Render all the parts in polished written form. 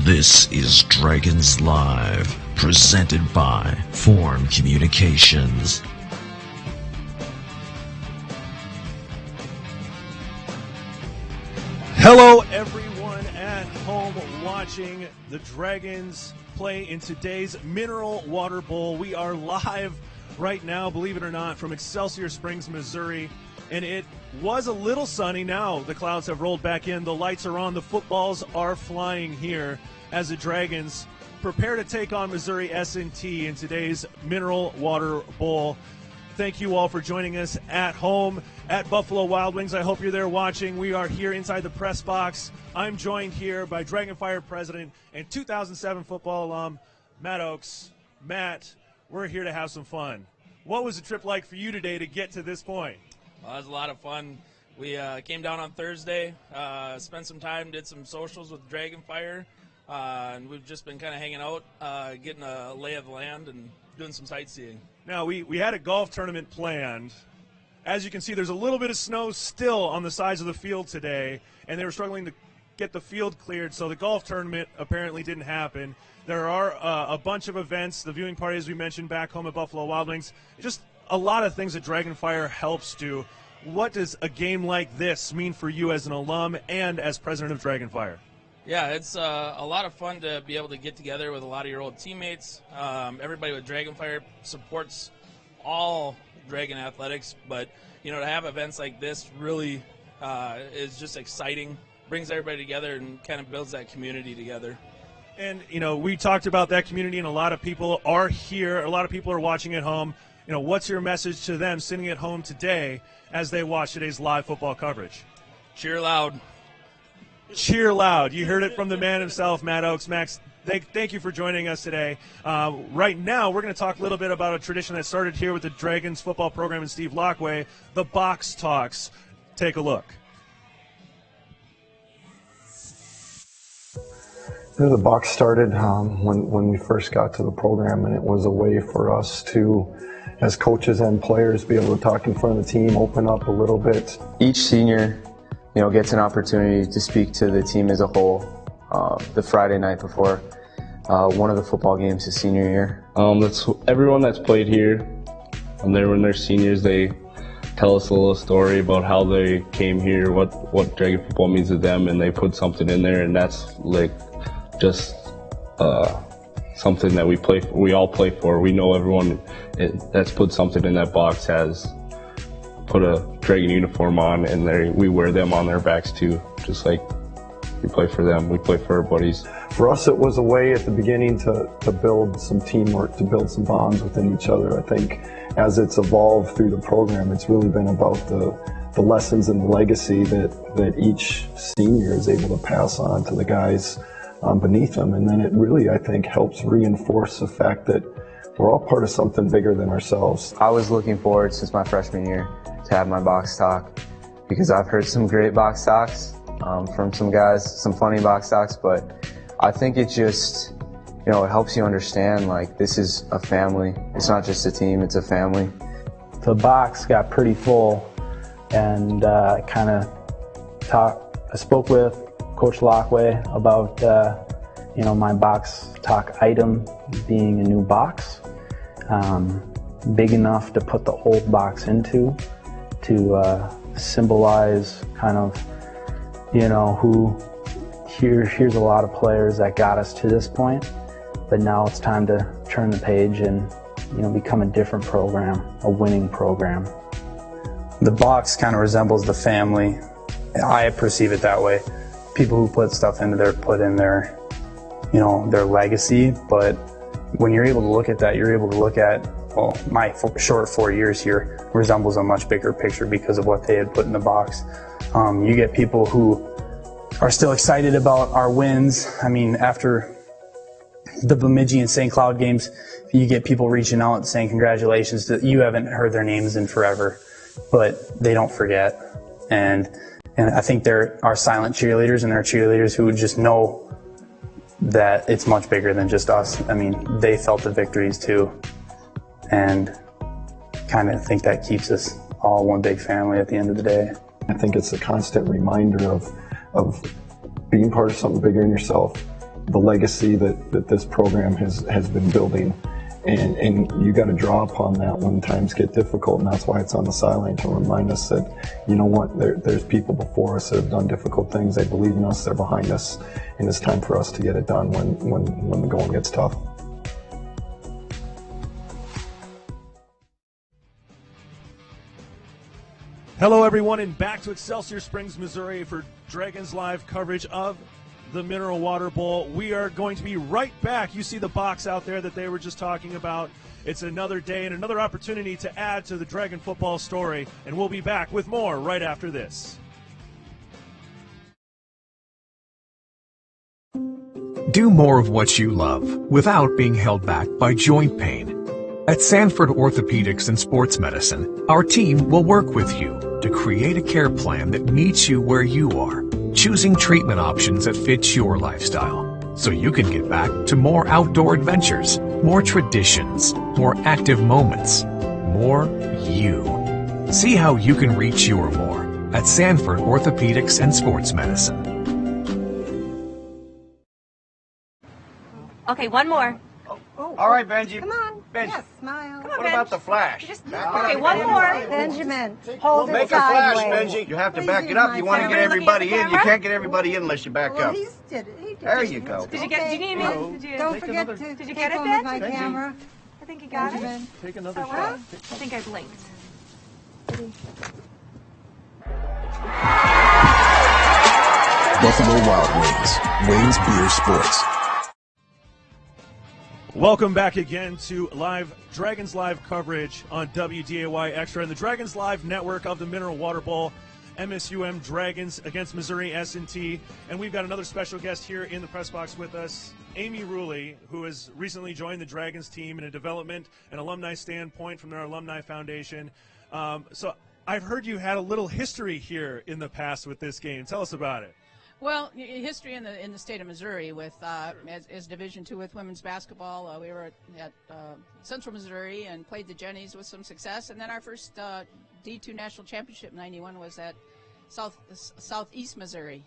This is Dragons Live, presented by Form Communications. Hello everyone at home watching the Dragons play in today's Mineral Water Bowl. We are live right now, believe it or not, from Excelsior Springs, Missouri. And it was a little sunny. Now the clouds have rolled back in. The lights are on. The footballs are flying here as the Dragons prepare to take on Missouri S&T in today's Mineral Water Bowl. Thank you all for joining us at home at Buffalo Wild Wings. I hope you're there watching. We are here inside the press box. I'm joined here by Dragonfire president and 2007 football alum, Matt Oakes. Matt, we're here to have some fun. What was the trip like for you today to get to this point? Well, it was a lot of fun. We came down on Thursday, spent some time, did some socials with Dragonfire, and we've just been kind of hanging out, getting a lay of the land and doing some sightseeing. Now, we had a golf tournament planned. As you can see, there's a little bit of snow still on the sides of the field today, and they were struggling to get the field cleared, so the golf tournament apparently didn't happen. There are a bunch of events, the viewing party, as we mentioned, back home at Buffalo Wild Wings, just a lot of things that Dragonfire helps do. What does a game like this mean for you as an alum and as president of Dragonfire? Yeah, it's a lot of fun to be able to get together with a lot of your old teammates. Everybody with Dragonfire supports all Dragon athletics, but to have events like this really is just exciting, brings everybody together and kind of builds that community together. And we talked about that community, and a lot of people are here, a lot of people are watching at home. What's your message to them sitting at home today as they watch today's live football coverage? Cheer loud. Cheer loud. You heard it from the man himself, Matt Oakes. Max, thank you for joining us today. Right now, we're going to talk a little bit about a tradition that started here with the Dragons football program and Steve Lockway, the Box Talks. Take a look. The box started when we first got to the program, and it was a way for us to, as coaches and players, be able to talk in front of the team, open up a little bit. Each senior, gets an opportunity to speak to the team as a whole. The Friday night before one of the football games his senior year. That's everyone that's played here. When they're seniors, they tell us a little story about how they came here, what Dragon football means to them, and they put something in there, and that's like just something that we all play for. We know everyone that's put something in that box has put a Dragon uniform on, and we wear them on their backs too, just like we play for them. We play for our buddies. For us, it was a way at the beginning to build some teamwork, to build some bonds within each other. I think as it's evolved through the program, it's really been about the lessons and the legacy that each senior is able to pass on to the guys beneath them. And then it really, I think, helps reinforce the fact that we're all part of something bigger than ourselves. I was looking forward since my freshman year to have my box talk, because I've heard some great box talks from some guys, some funny box talks, but I think it just, it helps you understand, like, this is a family. It's not just a team, it's a family. The box got pretty full, and I spoke with Coach Lockway about, my box talk item being a new box, big enough to put the old box into, to symbolize kind of, here's a lot of players that got us to this point, but now it's time to turn the page and, become a different program, a winning program. The box kind of resembles the family. I perceive it that way. People who put stuff into there put in their, their legacy, but when you're able to look at that, you're able to look at, well, my short 4 years here resembles a much bigger picture because of what they had put in the box. You get people who are still excited about our wins. I mean, after the Bemidji and St. Cloud games, you get people reaching out saying congratulations. You haven't heard their names in forever, but they don't forget. And I think there are silent cheerleaders, and there are cheerleaders who just know that it's much bigger than just us. I mean, they felt the victories too, and kind of think that keeps us all one big family at the end of the day. I think it's a constant reminder of being part of something bigger than yourself, the legacy that this program has been building. And you got to draw upon that when times get difficult, and that's why it's on the sideline to remind us that, you know what, there's people before us that have done difficult things. They believe in us, they're behind us, and it's time for us to get it done when the going gets tough. Hello, everyone, and back to Excelsior Springs, Missouri for Dragons Live coverage of the Mineral Water Bowl. We are going to be right back. You see the box out there that they were just talking about. It's another day and another opportunity to add to the Dragon football story, and we'll be back with more right after this. Do more of what you love without being held back by joint pain. At Sanford Orthopedics and Sports Medicine, our team will work with you to create a care plan that meets you where you are, choosing treatment options that fit your lifestyle, so you can get back to more outdoor adventures, more traditions, more active moments, more you. See how you can reach your more at Sanford Orthopedics and Sports Medicine. Okay, one more. All right, Benji. Come on. Benji. Yes, smile. Come on, What about the flash? Okay, one more. Benjamin, hold Make it a flash, sideways. Benji. You have to Please back use it up. my You want to get camera. everybody Looking at in. the You camera? can't get everybody in unless you back Well, up. he did it. There you go. Did you need me? Don't forget to Did you take get it, one Ben? with my camera. I think you got Benjamin. it. Take another Oh, shot. well, I think I blinked. Buffalo Wild Wings, Wings Beer Sports. Welcome back again to Dragons Live coverage on WDAY Extra and the Dragons Live network of the Mineral Water Bowl. MSUM Dragons against Missouri S&T. And we've got another special guest here in the press box with us, Amy Ruley, who has recently joined the Dragons team in a development and alumni standpoint from their alumni foundation. So I've heard you had a little history here in the past with this game. Tell us about it. Well, history in the state of Missouri with as Division II with women's basketball. We were at Central Missouri and played the Jennies with some success, and then our first D2 national championship in '91 was at Southeast Missouri.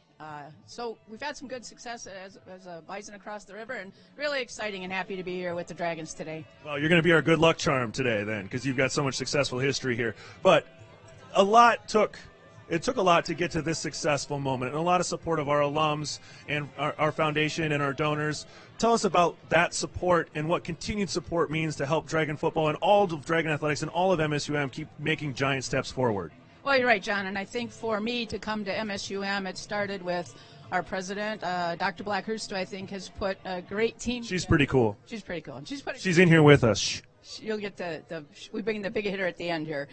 So we've had some good success as a Bison across the river, and really exciting and happy to be here with the Dragons today. Well, you're going to be our good luck charm today then, because you've got so much successful history here. But it took a lot to get to this successful moment, and a lot of support of our alums and our foundation and our donors. Tell us about that support and what continued support means to help Dragon football and all of Dragon athletics and all of MSUM keep making giant steps forward. Well, you're right, John, and I think for me to come to MSUM, it started with our president, Dr. Blackhurst, who I think has put a great team. She's pretty cool. She's pretty cool. She's in here with us. Shh. You'll get we bring the big hitter at the end here.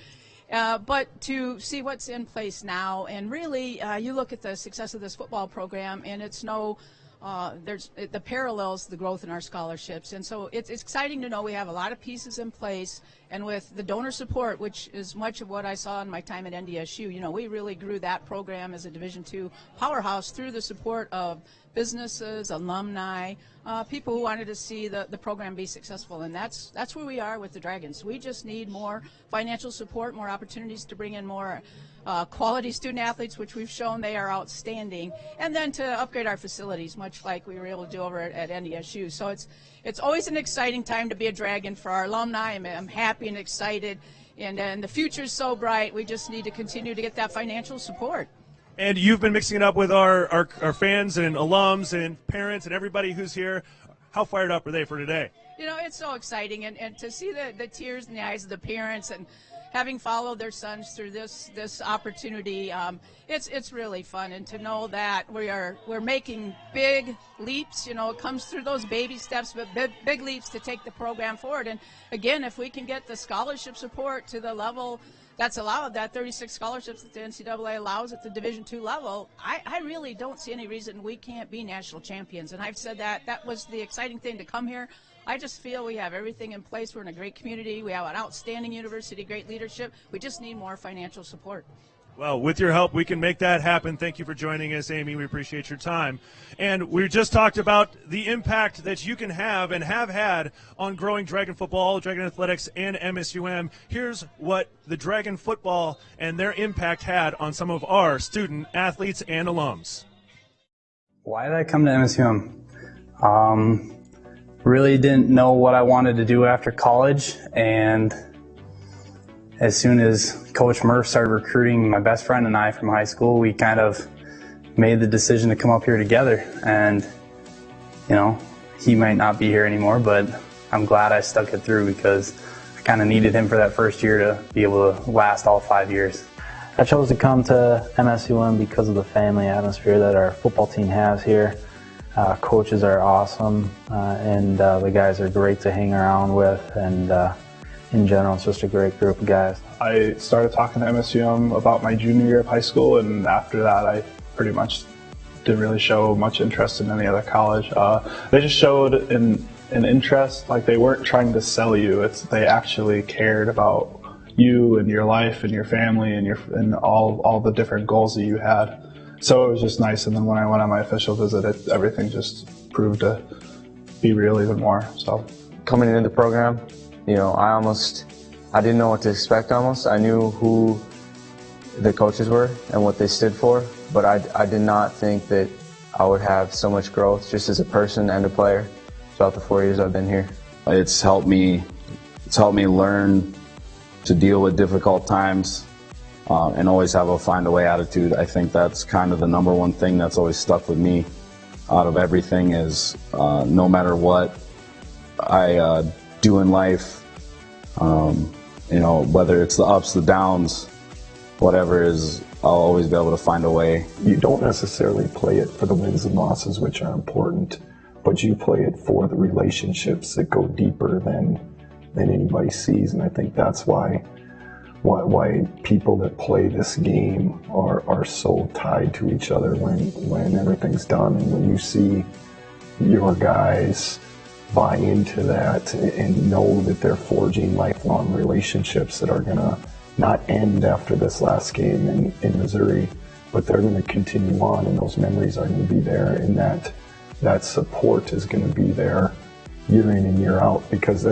But to see what's in place now, and really, you look at the success of this football program, and it's the parallels the growth in our scholarships, and so it's exciting to know we have a lot of pieces in place, and with the donor support, which is much of what I saw in my time at NDSU, we really grew that program as a Division II powerhouse through the support of businesses, alumni, people who wanted to see the program be successful, and that's where we are with the Dragons. We just need more financial support, more opportunities to bring in more quality student athletes, which we've shown they are outstanding, and then to upgrade our facilities, much like we were able to do over at NDSU. So it's always an exciting time to be a Dragon for our alumni. I'm happy and excited, and the future's so bright. We just need to continue to get that financial support. And you've been mixing it up with our fans and alums and parents and everybody who's here. How fired up are they for today? It's so exciting, and to see the tears in the eyes of the parents and having followed their sons through this opportunity, it's really fun, and to know that we're making big leaps. It comes through those baby steps, but big leaps to take the program forward. And again, if we can get the scholarship support to the level that's allowed, that 36 scholarships that the NCAA allows at the Division II level, I really don't see any reason we can't be national champions. And I've said that was the exciting thing to come here. I just feel we have everything in place. We're in a great community. We have an outstanding university, great leadership. We just need more financial support. Well, with your help, we can make that happen. Thank you for joining us, Amy. We appreciate your time. And we just talked about the impact that you can have and have had on growing Dragon football, Dragon athletics, and MSUM. Here's what the Dragon football and their impact had on some of our student athletes and alums. Why did I come to MSUM? Really didn't know what I wanted to do after college, and as soon as Coach Murph started recruiting my best friend and I from high school, we kind of made the decision to come up here together. And, you know, he might not be here anymore, but I'm glad I stuck it through because I kind of needed him for that first year to be able to last all 5 years. I chose to come to MSUM because of the family atmosphere that our football team has here. Coaches are awesome, and the guys are great to hang around with, and in general, it's just a great group of guys. I started talking to MSUM about my junior year of high school, and after that I pretty much didn't really show much interest in any other college. They just showed an interest, like they weren't trying to sell you. They actually cared about you and your life and your family and all the different goals that you had. So it was just nice, and then when I went on my official visit, everything just proved to be real even more. So coming into the program, you know, I didn't know what to expect almost. I knew who the coaches were and what they stood for, but I did not think that I would have so much growth just as a person and a player throughout the 4 years I've been here. It's helped me learn to deal with difficult times. And always have a find a way attitude. I think that's kind of the number one thing that's always stuck with me out of everything is no matter what I do in life, you know, whether it's the ups, the downs, whatever is, I'll always be able to find a way. You don't necessarily play it for the wins and losses, which are important, but you play it for the relationships that go deeper than anybody sees, and I think that's why people that play this game are so tied to each other when everything's done, and when you see your guys buy into that and know that they're forging lifelong relationships that are going to not end after this last game in Missouri, but they're going to continue on, and those memories are going to be there, and that support is going to be there year in and year out, because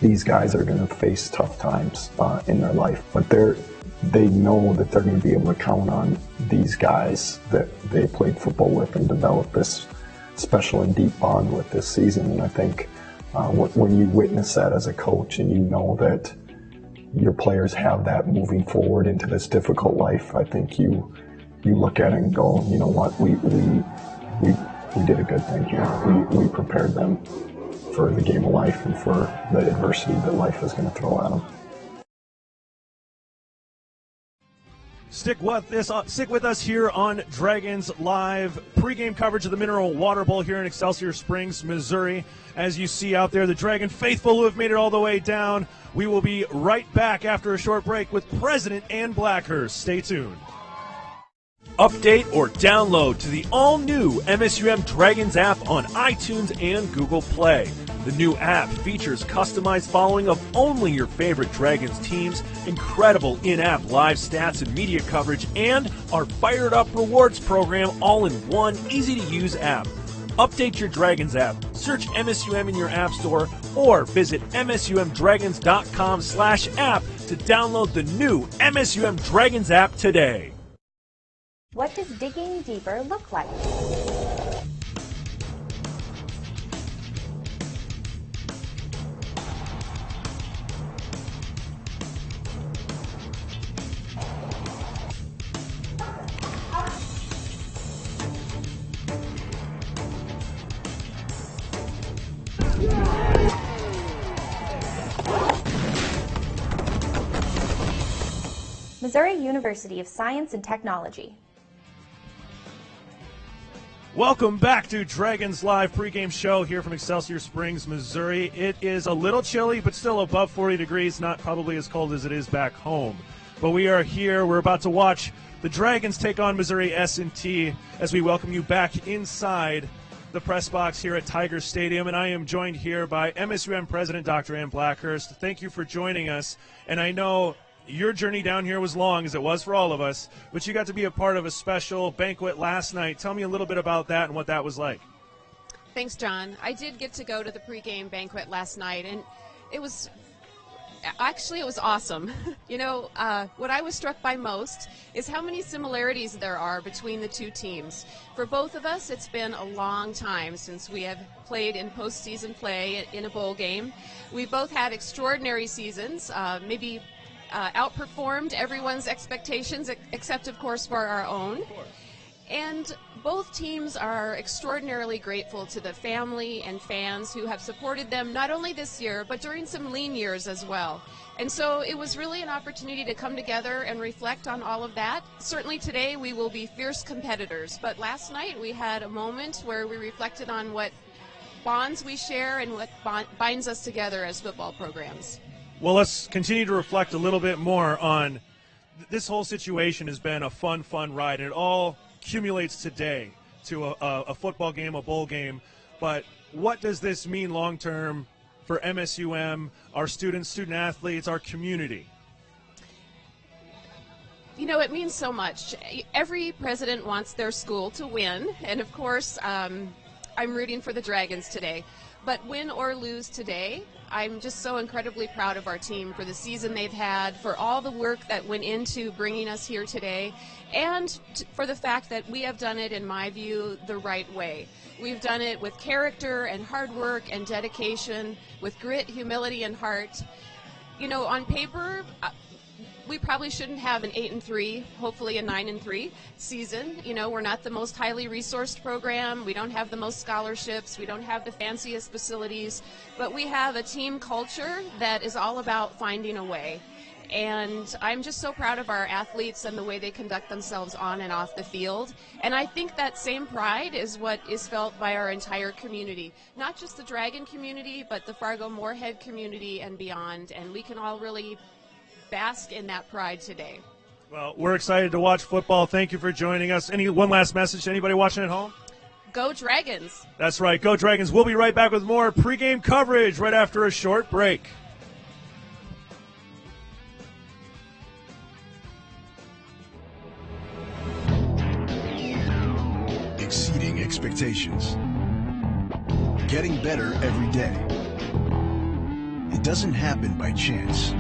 these guys are going to face tough times in their life, but they know that they're going to be able to count on these guys that they played football with and develop this special and deep bond with this season. And I think when you witness that as a coach and you know that your players have that moving forward into this difficult life, I think you look at it and go, you know what, we did a good thing here. We prepared them for the game of life and for the adversity that life is going to throw at them. Stick with us here on Dragons Live. Pre-game coverage of the Mineral Water Bowl here in Excelsior Springs, Missouri. As you see out there, the Dragon faithful who have made it all the way down. We will be right back after a short break with President Ann Blackhurst. Stay tuned. Update or download to the all-new MSUM Dragons app on iTunes and Google Play. The new app features customized following of only your favorite Dragons teams, incredible in-app live stats and media coverage, and our fired-up rewards program all in one easy-to-use app. Update your Dragons app, search MSUM in your app store, or visit msumdragons.com/app to download the new MSUM Dragons app today. What does digging deeper look like? Missouri University of Science and Technology. Welcome back to Dragons Live pregame show here from Excelsior Springs, Missouri. It is a little chilly, but still above 40 degrees, not probably as cold as it is back home. But we are here. We're about to watch the Dragons take on Missouri S&T as we welcome you back inside the press box here at Tiger Stadium. And I am joined here by MSUM President Dr. Ann Blackhurst. Thank you for joining us. And I know your journey down here was long, as it was for all of us, but you got to be a part of a special banquet last night. Tell me a little bit about that and what that was like. Thanks, John. I did get to go to the pregame banquet last night, and it was Actually, it was awesome. You know, what I was struck by most is how many similarities there are between the two teams. For both of us, it's been a long time since we have played in postseason play in a bowl game. We both had extraordinary seasons, maybe outperformed everyone's expectations, except, of course, for our own. And both teams are extraordinarily grateful to the family and fans who have supported them not only this year, but during some lean years as well. And so it was really an opportunity to come together and reflect on all of that. Certainly today we will be fierce competitors, but last night we had a moment where we reflected on what bonds we share and what binds us together as football programs. Well, let's continue to reflect a little bit more on this whole situation. Has been a fun ride, and it all accumulates today to a football game, a bowl game. But what does this mean long term for MSUM, our students, student athletes, our community? You know, it means so much. Every president wants their school to win, and of course, I'm rooting for the Dragons today. But win or lose today, I'm just so incredibly proud of our team for the season they've had, for all the work that went into bringing us here today, and for the fact that we have done it, in my view, the right way. We've done it with character and hard work and dedication, with grit, humility, and heart. You know, on paper, we probably shouldn't have an 8-3, hopefully a 9-3 season. You know, we're not the most highly resourced program. We don't have the most scholarships. We don't have the fanciest facilities. But we have a team culture that is all about finding a way. And I'm just so proud of our athletes and the way they conduct themselves on and off the field. And I think that same pride is what is felt by our entire community. Not just the Dragon community, but the Fargo-Moorhead community and beyond. And we can all really bask in that pride today. Well, we're excited to watch football. Thank you for joining us. One last message to anybody watching at home? Go Dragons. That's right. Go Dragons. We'll be right back with more pregame coverage right after a short break. Exceeding expectations. Getting better every day. It doesn't happen by chance.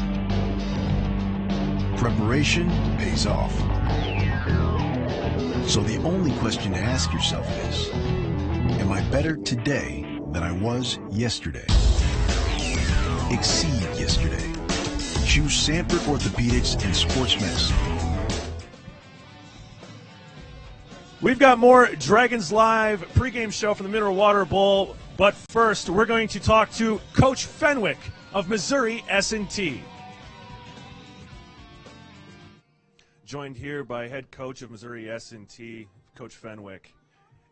Preparation pays off. So the only question to ask yourself is, am I better today than I was yesterday? Exceed yesterday. Choose Sanford Orthopedics and Sports Medicine. We've got more Dragons Live pregame show from the Mineral Water Bowl, but first we're going to talk to Coach Fenwick of Missouri S&T. Joined here by head coach of Missouri S&T, Coach Fenwick.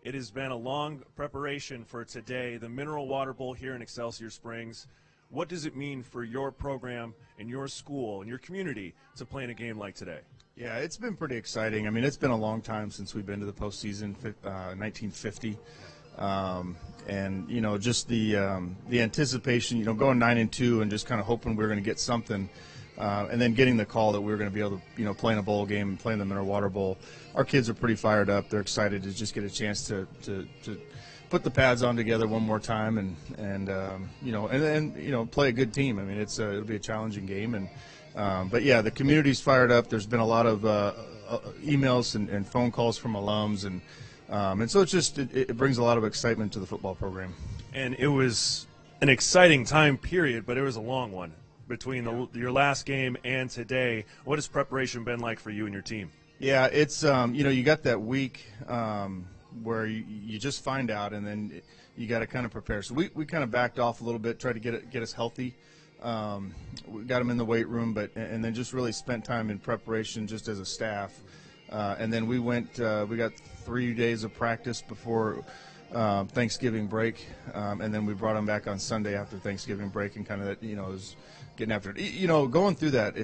It has been a long preparation for today, the Mineral Water Bowl here in Excelsior Springs. What does it mean for your program and your school and your community to play in a game like today? Yeah, it's been pretty exciting. I mean, it's been a long time since we've been to the postseason, 1950. And, you know, just the anticipation, you know, going 9-2 and just kind of hoping we were going to get something. And then getting the call that we were going to be able to, you know, play in a bowl game and play in the Mineral Water Bowl. Our kids are pretty fired up. They're excited to just get a chance to put the pads on together one more time and you know, and then, you know, play a good team. I mean, it'll be a challenging game. And but, yeah, the community's fired up. There's been a lot of emails and phone calls from alums. And so it's just it brings a lot of excitement to the football program. And it was an exciting time period, but it was a long one. Between your last game and today, what has preparation been like for you and your team? Yeah, it's you know, you got that week where you just find out, and then you got to kind of prepare. So we kind of backed off a little bit, tried to get us healthy. We got them in the weight room, and then just really spent time in preparation just as a staff. And then we got 3 days of practice before Thanksgiving break, and then we brought them back on Sunday after Thanksgiving break, and kind of, you know, was getting after it. You know, going through that,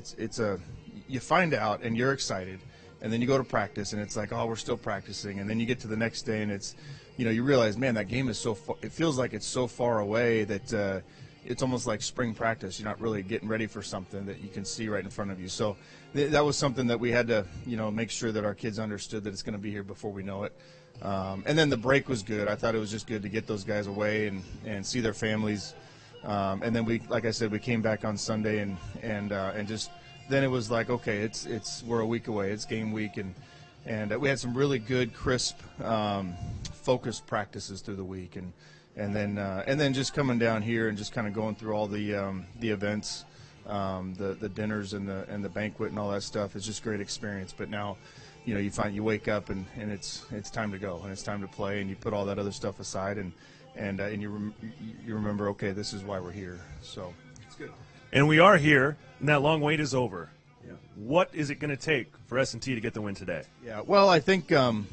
you find out and you're excited, and then you go to practice and it's like, oh, we're still practicing, and then you get to the next day and it's, you know, you realize, man, that game is so far, it feels like it's so far away that it's almost like spring practice. You're not really getting ready for something that you can see right in front of you. So that was something that we had to, you know, make sure that our kids understood that it's going to be here before we know it. And then the break was good. I thought it was just good to get those guys away and see their families And then like I said, we came back on Sunday and just then it was like, okay, we're a week away. It's game week, and we had some really good, crisp, focused practices through the week, and then just coming down here and just kind of going through all the events, the dinners and the banquet and all that stuff. It's just a great experience. But now, you wake up and it's time to go and it's time to play, and you put all that other stuff aside and you remember, okay, this is why we're here. So it's good. And we are here, and that long wait is over. Yeah. What is it going to take for S&T to get the win today? Yeah, well, I think, looking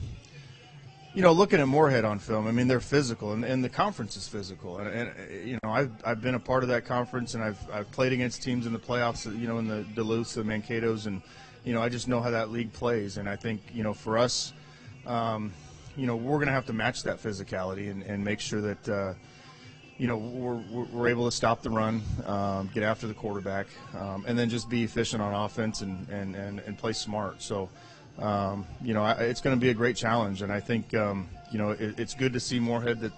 at Moorhead on film, I mean, they're physical, and the conference is physical. And I've been a part of that conference, and I've played against teams in the playoffs, in the Duluths, the Mankato's, and, I just know how that league plays. And I think, for us, we're going to have to match that physicality and make sure that, we're able to stop the run, get after the quarterback, and then just be efficient on offense and play smart. So, it's going to be a great challenge, and I think, it's good to see Moorhead that,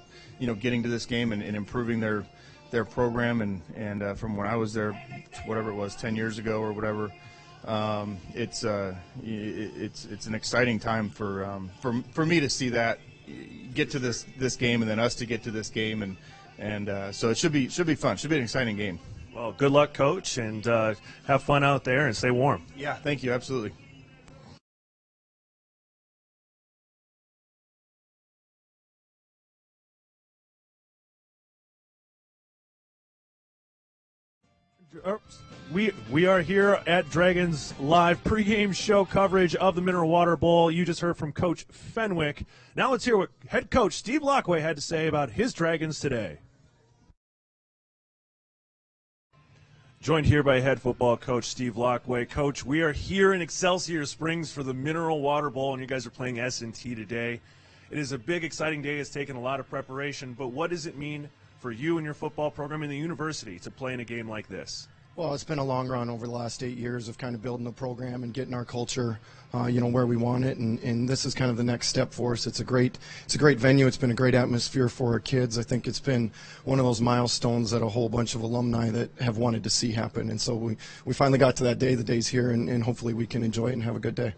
getting to this game and improving their program, and from when I was there, whatever it was, 10 years ago or whatever. It's an exciting time for me to see that get to this game, and then us to get to this game, and so it should be fun. Should be an exciting game. Well, good luck, Coach, and have fun out there and stay warm. Yeah, thank you. Absolutely. We are here at Dragons Live pregame show coverage of the Mineral Water Bowl. You just heard from Coach Fenwick. Now let's hear what head coach Steve Lockway had to say about his Dragons today. Joined here by head football coach Steve Lockway. Coach, we are here in Excelsior Springs for the Mineral Water Bowl, and you guys are playing S&T today. It is a big, exciting day. It's taken a lot of preparation, but what does it mean for you and your football program in the university to play in a game like this? Well, it's been a long run over the last 8 years of kind of building the program and getting our culture, where we want it, and this is kind of the next step for us. It's a great venue. It's been a great atmosphere for our kids. I think it's been one of those milestones that a whole bunch of alumni that have wanted to see happen, and so we finally got to that day. The day's here, and hopefully we can enjoy it and have a good day.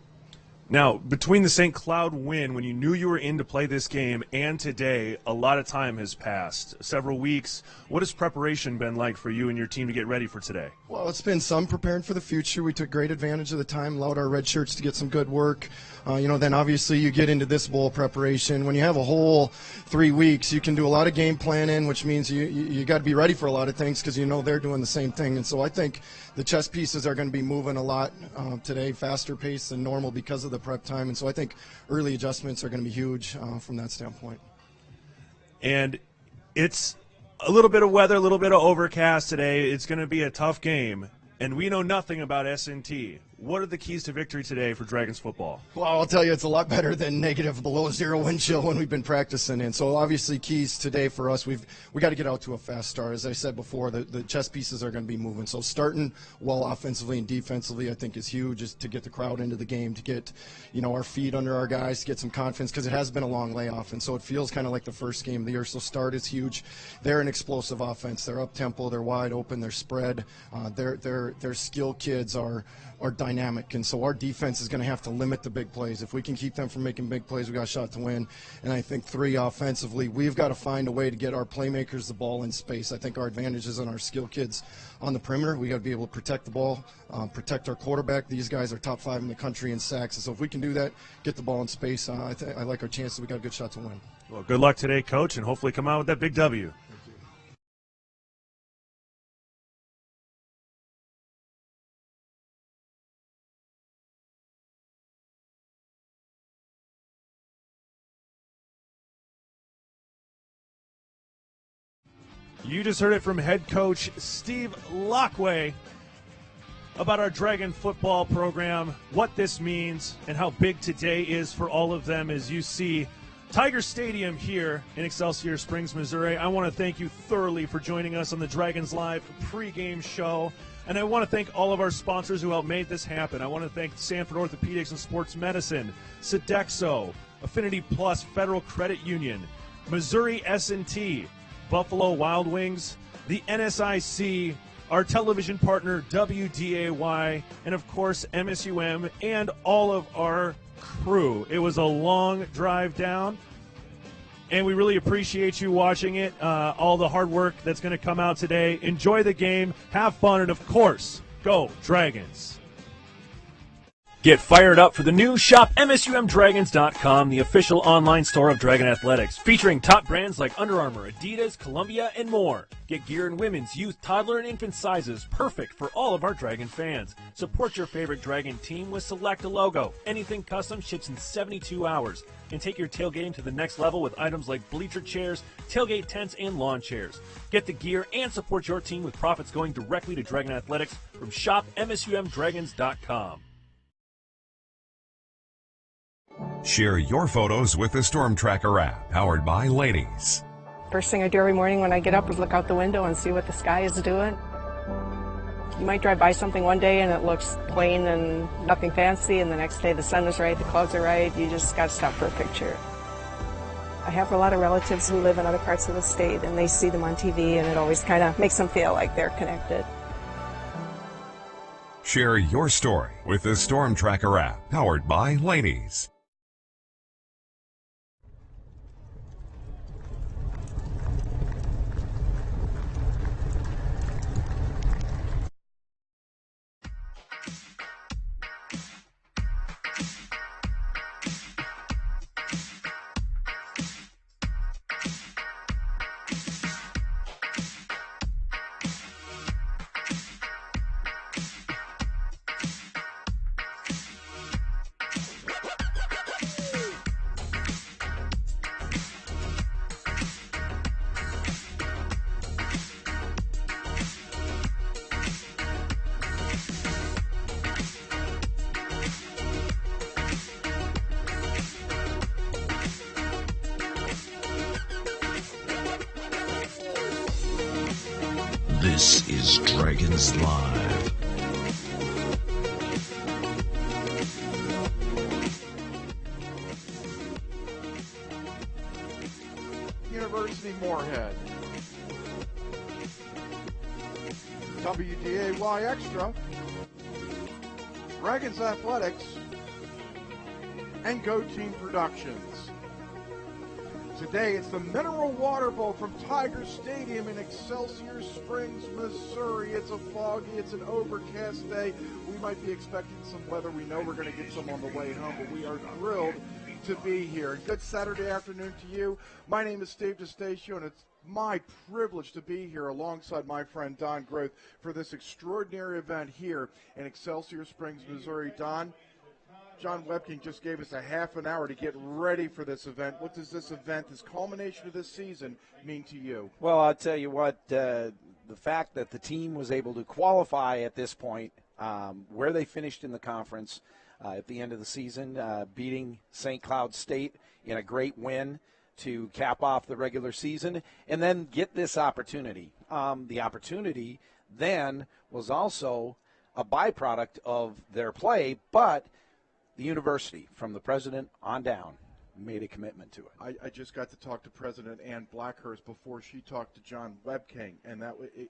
Now, between the St. Cloud win, when you knew you were in to play this game, and today, a lot of time has passed, several weeks. What has preparation been like for you and your team to get ready for today? Well, it's been some preparing for the future. We took great advantage of the time, allowed our red shirts to get some good work. Then obviously you get into this bowl preparation. When you have a whole 3 weeks, you can do a lot of game planning, which means you got to be ready for a lot of things because they're doing the same thing. And so I think the chess pieces are going to be moving a lot today, faster pace than normal because of the prep time. And so I think early adjustments are going to be huge from that standpoint. And it's a little bit of weather, a little bit of overcast today. It's going to be a tough game. And we know nothing about S&T. What are the keys to victory today for Dragons football? Well, I'll tell you, it's a lot better than negative below zero wind chill when we've been practicing. And so obviously keys today for us, we got to get out to a fast start. As I said before, the chess pieces are going to be moving. So starting well offensively and defensively I think is huge, is to get the crowd into the game, to get our feet under our guys, to get some confidence, because it has been a long layoff. And so it feels kind of like the first game of the year. So start is huge. They're an explosive offense. They're up-tempo. They're wide open. They're spread. Their skill kids are dynamic, and so our defense is going to have to limit the big plays. If we can keep them from making big plays, we got a shot to win. And I think 3, offensively, we've got to find a way to get our playmakers the ball in space. I think our advantage is on our skill kids on the perimeter. We got to be able to protect the ball, protect our quarterback. These guys are top 5 in the country in sacks, and so if we can do that, get the ball in space, I like our chances. We got a good shot to win. Well, good luck today, Coach, and hopefully come out with that big W. You just heard it from head coach Steve Lockway about our Dragon football program, what this means, and how big today is for all of them. As you see Tiger Stadium here in Excelsior Springs, Missouri. I want to thank you thoroughly for joining us on the Dragons Live pregame show. And I want to thank all of our sponsors who helped make this happen. I want to thank Sanford Orthopedics and Sports Medicine, Sodexo, Affinity Plus Federal Credit Union, Missouri S&T, Buffalo Wild Wings, the NSIC, our television partner WDAY, and of course MSUM, and all of our crew. It was a long drive down, and we really appreciate you watching it, all the hard work that's going to come out today. Enjoy the game, have fun, and of course, go Dragons. Get fired up for the new shop MSUMDragons.com, the official online store of Dragon Athletics, featuring top brands like Under Armour, Adidas, Columbia, and more. Get gear in women's, youth, toddler, and infant sizes, perfect for all of our Dragon fans. Support your favorite Dragon team with Select a Logo. Anything custom ships in 72 hours. And take your tailgating to the next level with items like bleacher chairs, tailgate tents, and lawn chairs. Get the gear and support your team with profits going directly to Dragon Athletics from shop MSUMDragons.com. Share your photos with the Storm Tracker app, powered by Ladies. First thing I do every morning when I get up is look out the window and see what the sky is doing. You might drive by something one day and it looks plain and nothing fancy, and the next day the sun is right, the clouds are right, you just got to stop for a picture. I have a lot of relatives who live in other parts of the state, and they see them on TV, and it always kind of makes them feel like they're connected. Share your story with the Storm Tracker app, powered by Ladies. This is Dragons Live. University Moorhead. WDAY Extra. Dragons Athletics. And Go Team Productions. Today, it's the Mineral Water Bowl from Tiger Stadium in Excelsior Springs, Missouri. It's a foggy, it's an overcast day. We might be expecting some weather. We know we're going to get some on the way home, but we are thrilled to be here. Good Saturday afternoon to you. My name is Steve DeStacio, and it's my privilege to be here alongside my friend Don Groth for this extraordinary event here in Excelsior Springs, Missouri. Don, John Webking just gave us a half an hour to get ready for this event. What does this event, this culmination of this season, mean to you? Well, I'll tell you what, the fact that the team was able to qualify at this point, where they finished in the conference at the end of the season, beating St. Cloud State in a great win to cap off the regular season, and then get this opportunity. The opportunity then was also a byproduct of their play, but the university, from the president on down, made a commitment to it. I just got to talk to President Ann Blackhurst before she talked to John Webking, and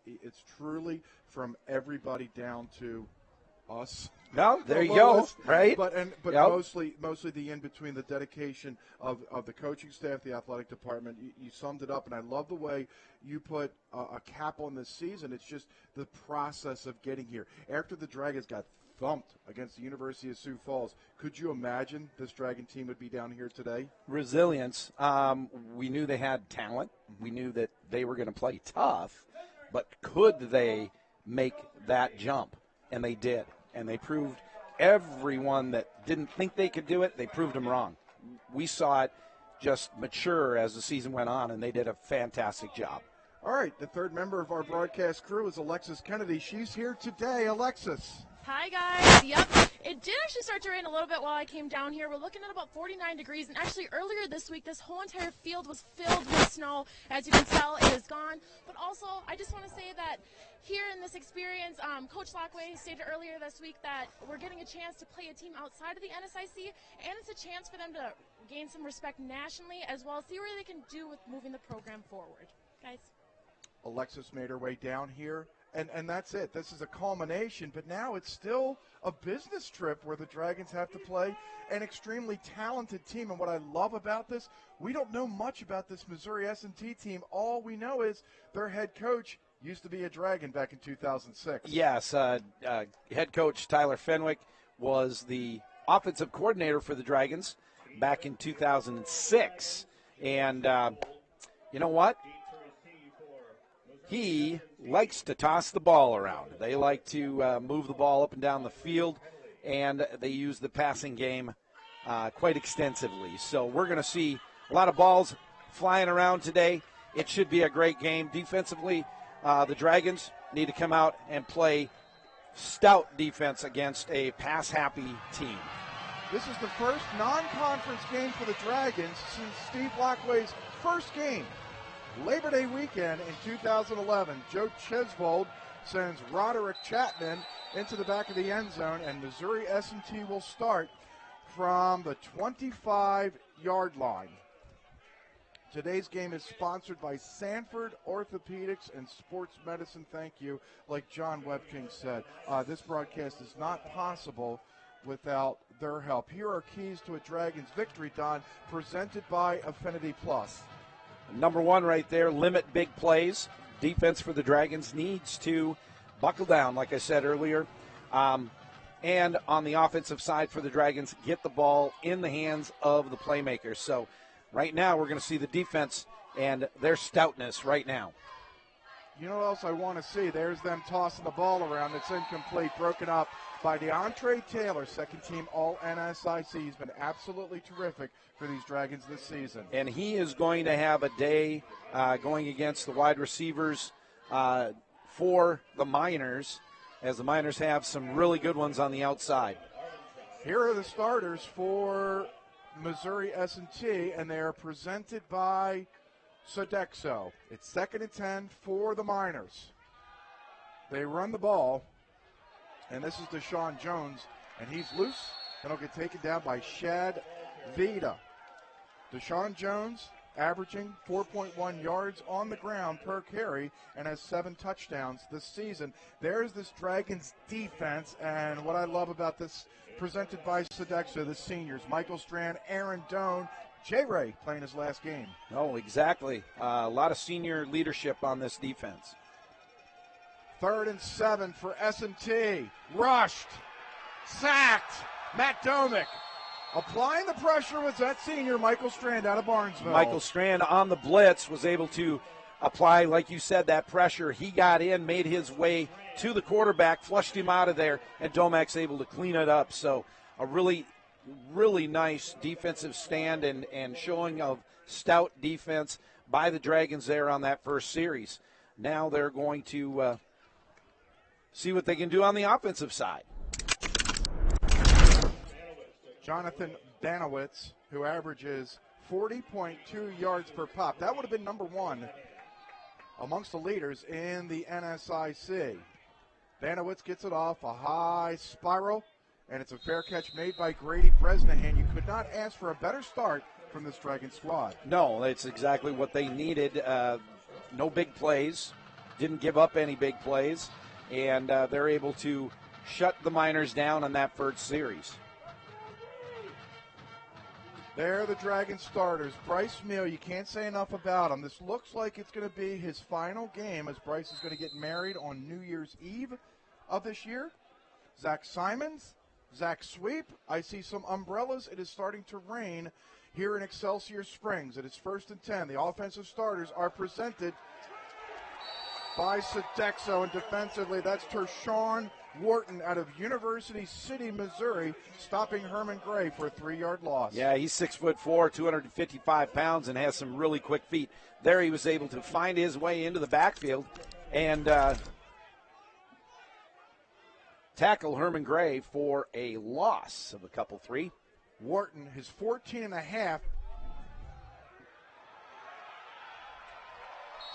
it's truly from everybody down to us. No, there you go, right? But Yep. mostly the in between, the dedication of the coaching staff, the athletic department. You summed it up, and I love the way you put a cap on this season. It's just the process of getting here. After the Dragons got thumped against the University of Sioux Falls, could you imagine this Dragon team would be down here today? Resilience. We knew they had talent. We knew that they were going to play tough, but could they make that jump? And they did. And they proved everyone that didn't think they could do it, they proved them wrong. We saw it just mature as the season went on, and they did a fantastic job. All right, the third member of our broadcast crew is Alexis Kennedy. She's here today. Alexis. Hi, guys. Yep. It did actually start to rain a little bit while I came down here. We're looking at about 49 degrees, and actually earlier this week, this whole entire field was filled with snow. As you can tell, it is gone. But also, I just want to say that here in this experience, Coach Lockway stated earlier this week that we're getting a chance to play a team outside of the NSIC, and it's a chance for them to gain some respect nationally, as well as see what they can do with moving the program forward. Guys. Alexis made her way down here, and that's it. This is a culmination, but now it's still a business trip where the Dragons have to play an extremely talented team. And what I love about this, we don't know much about this Missouri S&T team. All we know is their head coach used to be a Dragon back in 2006. Yes, head coach Tyler Fenwick was the offensive coordinator for the Dragons back in 2006. And you know what? He likes to toss the ball around. They like to move the ball up and down the field, and they use the passing game quite extensively. So we're going to see a lot of balls flying around today. It should be a great game. Defensively, the Dragons need to come out and play stout defense against a pass-happy team. This is the first non-conference game for the Dragons since Steve Blackway's first game. Labor Day weekend in 2011, Joe Chesvold sends Roderick Chapman into the back of the end zone, and Missouri S&T will start from the 25-yard line. Today's game is sponsored by Sanford Orthopedics and Sports Medicine. Thank you. Like John Webking said, this broadcast is not possible without their help. Here are keys to a Dragons victory, Don, presented by Affinity Plus. Number one right there, limit big plays. Defense for the Dragons needs to buckle down, like I said earlier. And on the offensive side for the Dragons, get the ball in the hands of the playmakers. So right now we're going to see the defense and their stoutness right now. You know what else I want to see? There's them tossing the ball around. It's incomplete, broken up by DeAndre Taylor, second team All-NSIC. He's been absolutely terrific for these Dragons this season. And he is going to have a day going against the wide receivers for the Miners, as the Miners have some really good ones on the outside. Here are the starters for Missouri S&T, and they are presented by Sodexo. It's 2nd and 10 for the Miners. They run the ball, and this is Deshaun Jones, and he's loose, and he'll get taken down by Shad Vida. Deshaun Jones averaging 4.1 yards on the ground per carry and has 7 touchdowns this season. There's this Dragons defense, and what I love about this, presented by Sodexo, the seniors, Michael Strand, Aaron Doan, J-Ray playing his last game. Oh, exactly. A lot of senior leadership on this defense. 3rd and 7 for S&T. Rushed. Sacked. Matt Domick. Applying the pressure was that senior, Michael Strand, out of Barnesville. Michael Strand on the blitz was able to apply, like you said, that pressure. He got in, made his way to the quarterback, flushed him out of there, and Domack's able to clean it up. So a really nice defensive stand and showing of stout defense by the Dragons there on that first series. Now they're going to see what they can do on the offensive side. Jonathan Danowitz, who averages 40.2 yards per pop. That would have been number 1 amongst the leaders in the NSIC. Danowitz gets it off a high spiral, and it's a fair catch made by Grady Bresnahan. You could not ask for a better start from this Dragon squad. No, that's exactly what they needed. No big plays, didn't give up any big plays, and they're able to shut the Miners down on that first series. There are the Dragon starters. Bryce Meal, you can't say enough about him. This looks like it's going to be his final game, as Bryce is going to get married on New Year's Eve of this year. Zach Simons, Zach Sweep. I see some umbrellas. It is starting to rain here in Excelsior Springs. It is 1st and 10. The offensive starters are presented by Sodexo, and defensively, that's Tershawn Wharton out of University City, Missouri, stopping Herman Gray for a 3-yard loss. Yeah, he's 6'4", 255 pounds, and has some really quick feet. There he was able to find his way into the backfield and tackle Herman Gray for a loss of a couple 3. Wharton, his 14 and a half.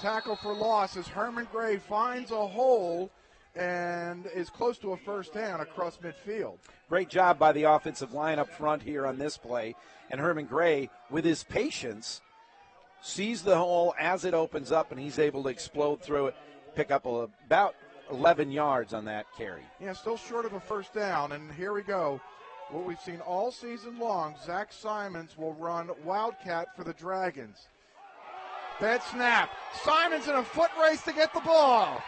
Tackle for loss as Herman Gray finds a hole and is close to a first down across midfield. Great job by the offensive line up front here on this play. And Herman Gray, with his patience, sees the hole as it opens up, and he's able to explode through it, pick up about 11 yards on that carry. Yeah, still short of a first down, and here we go. What we've seen all season long, Zach Simons will run Wildcat for the Dragons. Bad snap. Simons in a foot race to get the ball,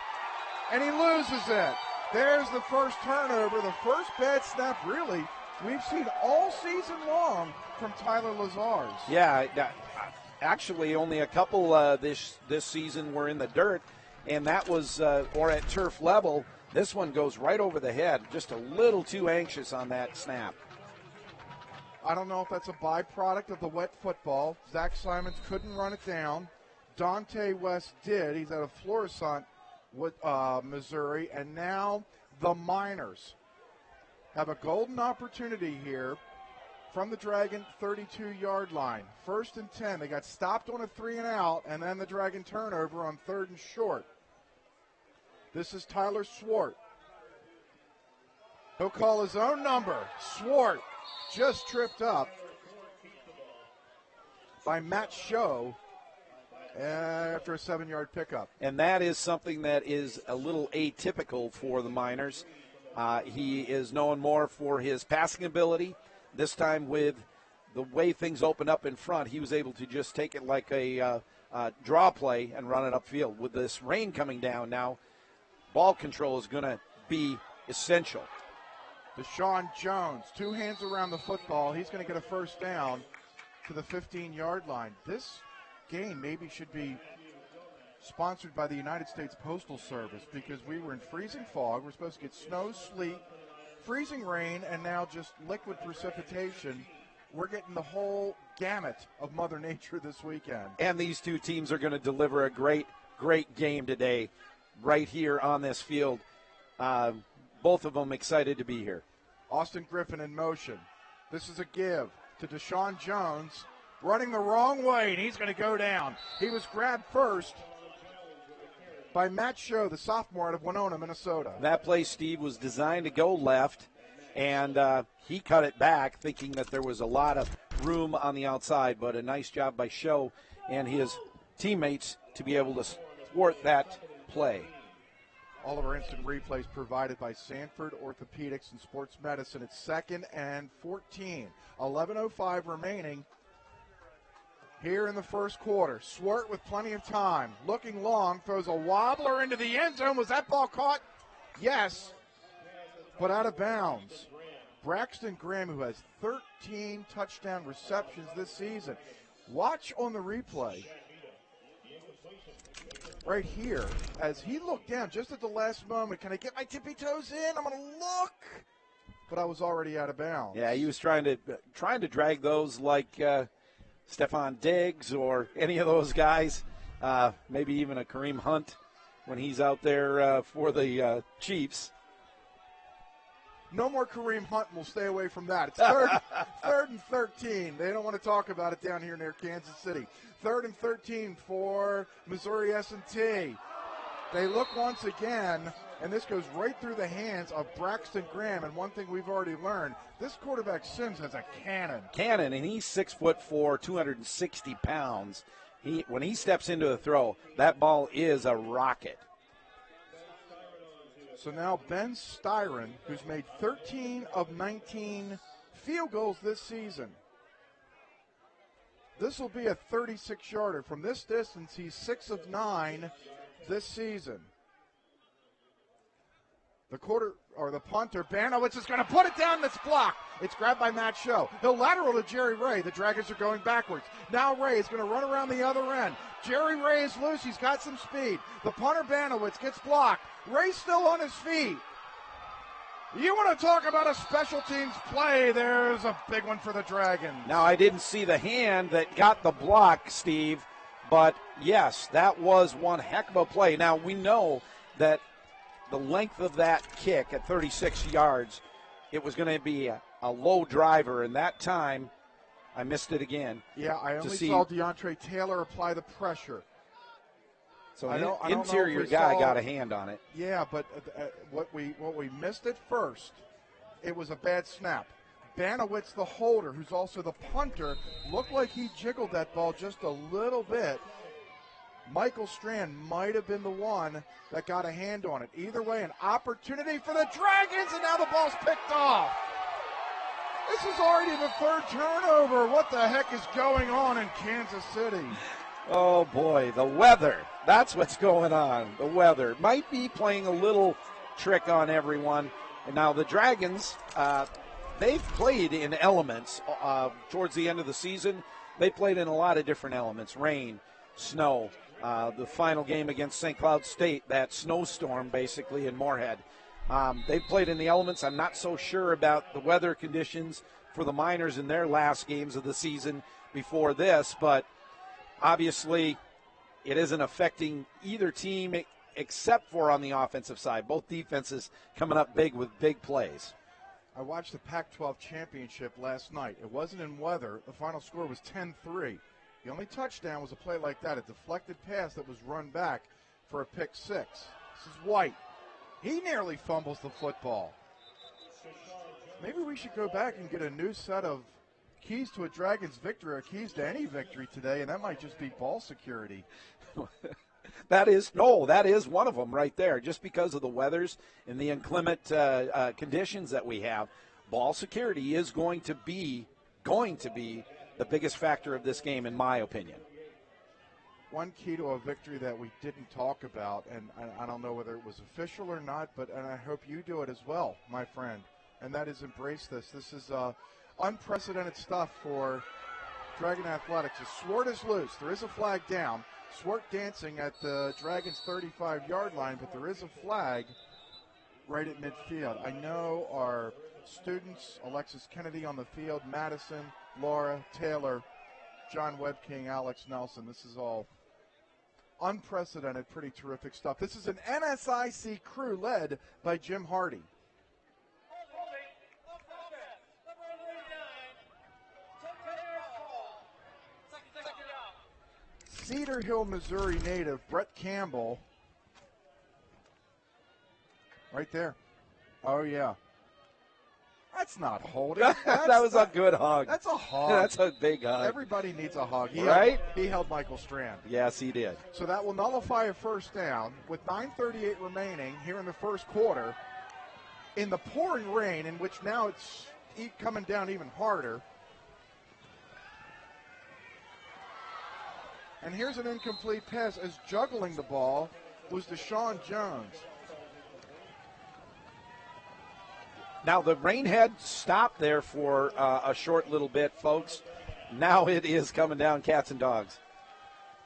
and he loses it. There's the first turnover, the first bad snap, really, we've seen all season long from Tyler Lazars. Yeah, actually only a couple this season were in the dirt, and that was, or at turf level. This one goes right over the head, just a little too anxious on that snap. I don't know if that's a byproduct of the wet football. Zach Simons couldn't run it down. Dante West did. He's out of Florissant with Missouri, and now the Miners have a golden opportunity here from the Dragon 32-yard line. 1st and 10. They got stopped on a 3-and-out, and then the Dragon turnover on 3rd and short. This is Tyler Swart. He'll call his own number. Swart just tripped up by Matt Show after a 7-yard pickup. And that is something that is a little atypical for the Miners. He is known more for his passing ability. This time with the way things opened up in front, he was able to just take it like a draw play and run it upfield. With this rain coming down now, ball control is going to be essential. Deshaun Jones, 2 hands around the football. He's going to get a first down to the 15-yard line. This game maybe should be sponsored by the United States Postal Service, because we were in freezing fog. We're supposed to get snow, sleet, freezing rain, and now just liquid precipitation. We're getting the whole gamut of Mother Nature this weekend. And these two teams are going to deliver a great, great game today right here on this field. Both of them excited to be here. Austin Griffin in motion. This is a give to Deshaun Jones, running the wrong way, and he's going to go down. He was grabbed first by Matt Show, the sophomore out of Winona, Minnesota. That play, Steve, was designed to go left, and he cut it back, thinking that there was a lot of room on the outside, but a nice job by Show and his teammates to be able to thwart that play. All of our instant replays provided by Sanford Orthopedics and Sports Medicine. It's 2nd and 14. 11:05 remaining here in the first quarter. Swart with plenty of time. Looking long, throws a wobbler into the end zone. Was that ball caught? Yes, but out of bounds. Braxton Graham, who has 13 touchdown receptions this season. Watch on the replay right here as he looked down just at the last moment. Can I get my tippy toes in? I'm going to look. But I was already out of bounds. Yeah, he was trying to drag those like Stephon Diggs or any of those guys, maybe even a Kareem Hunt when he's out there for the Chiefs. No more Kareem Hunt, and we'll stay away from that. It's third and 13. They don't want to talk about it down here near Kansas City. 3rd and 13 for Missouri S&T. They look once again, and this goes right through the hands of Braxton Graham. And one thing we've already learned, this quarterback Sims has a cannon. And he's 6'4", 260 pounds. When he steps into a throw, that ball is a rocket. So now Ben Styron, who's made 13 of 19 field goals this season. This will be a 36-yarder. From this distance, he's 6 of 9 this season. The punter, Banowitz, is going to put it down. That's blocked. It's grabbed by Matt Show. He'll lateral to Jerry Ray. The Dragons are going backwards. Now Ray is going to run around the other end. Jerry Ray is loose. He's got some speed. The punter, Banowitz, gets blocked. Ray's still on his feet. You want to talk about a special teams play? There's a big one for the Dragons. Now, I didn't see the hand that got the block, Steve, but yes, that was one heck of a play. Now, we know that the length of that kick at 36 yards, it was going to be a low driver, and that time I missed it again. Yeah, I only saw DeAndre Taylor apply the pressure. So an interior guy got a hand on it. Yeah, but what we missed at first, it was a bad snap. Banowitz, the holder, who's also the punter, looked like he jiggled that ball just a little bit. Michael Strand might have been the one that got a hand on it. Either way, an opportunity for the Dragons, and now the ball's picked off. This is already the third turnover. What the heck is going on in Kansas City? Oh, boy, the weather. That's what's going on. The weather might be playing a little trick on everyone. And now the Dragons, they've played in elements towards the end of the season. They played in a lot of different elements, rain, snow. The final game against St. Cloud State, that snowstorm basically in Moorhead. They've played in the elements. I'm not so sure about the weather conditions for the Miners in their last games of the season before this, but obviously it isn't affecting either team except for on the offensive side. Both defenses coming up big with big plays. I watched the Pac-12 championship last night. It wasn't in weather. The final score was 10-3. The only touchdown was a play like that, a deflected pass that was run back for a pick six. This is White. He nearly fumbles the football. Maybe we should go back and get a new set of keys to a Dragons victory or keys to any victory today, and that might just be ball security. That is one of them right there. Just because of the weathers and the inclement conditions that we have, ball security is going to be the biggest factor of this game, in my opinion. One key to a victory that we didn't talk about, and I don't know whether it was official or not, and I hope you do it as well, my friend, and that is embrace this. This is unprecedented stuff for Dragon Athletics. The Swart is loose. There is a flag down. Swart dancing at the Dragons' 35-yard line, but there is a flag right at midfield. I know our students, Alexis Kennedy on the field, Madison, Laura, Taylor, John Webking, Alex Nelson. This is all unprecedented, pretty terrific stuff. This is an NSIC crew led by Jim Hardy. Cedar Hill, Missouri native Brett Campbell. Right there. Oh, yeah. That's not holding. That was a good hug. That's a hug. That's a big hug. Everybody needs a hug. Right? He held Michael Strand. Yes, he did. So that will nullify a first down with 9:38 remaining here in the first quarter. In the pouring rain, in which now it's coming down even harder. And here's an incomplete pass as juggling the ball was Deshaun Jones. Now, the rain had stopped there for a short little bit, folks. Now it is coming down cats and dogs.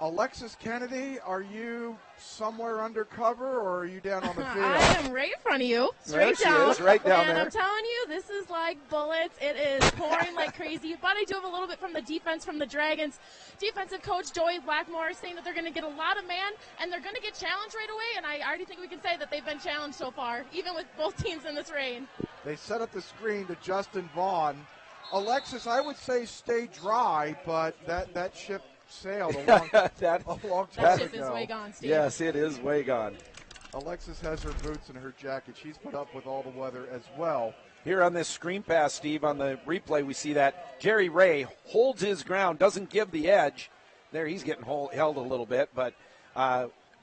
Alexis Kennedy, are you somewhere undercover, or are you down on the field? I am right in front of you, straight there down. She is, right down and there. I'm telling you, this is like bullets. It is pouring like crazy. But I do have a little bit from the defense from the Dragons. Defensive coach Joey Blackmore is saying that they're going to get a lot of man, and they're going to get challenged right away. And I already think we can say that they've been challenged so far, even with both teams in this rain. They set up the screen to Justin Vaughn. Alexis, I would say stay dry, but that ship sailed a long time That ship ago. is way gone, Steve. Yes, it is way gone. Alexis has her boots and her jacket. She's put up with all the weather as well. Here on this screen pass, Steve, on the replay, we see that Jerry Ray holds his ground, doesn't give the edge. There, he's getting held a little bit, but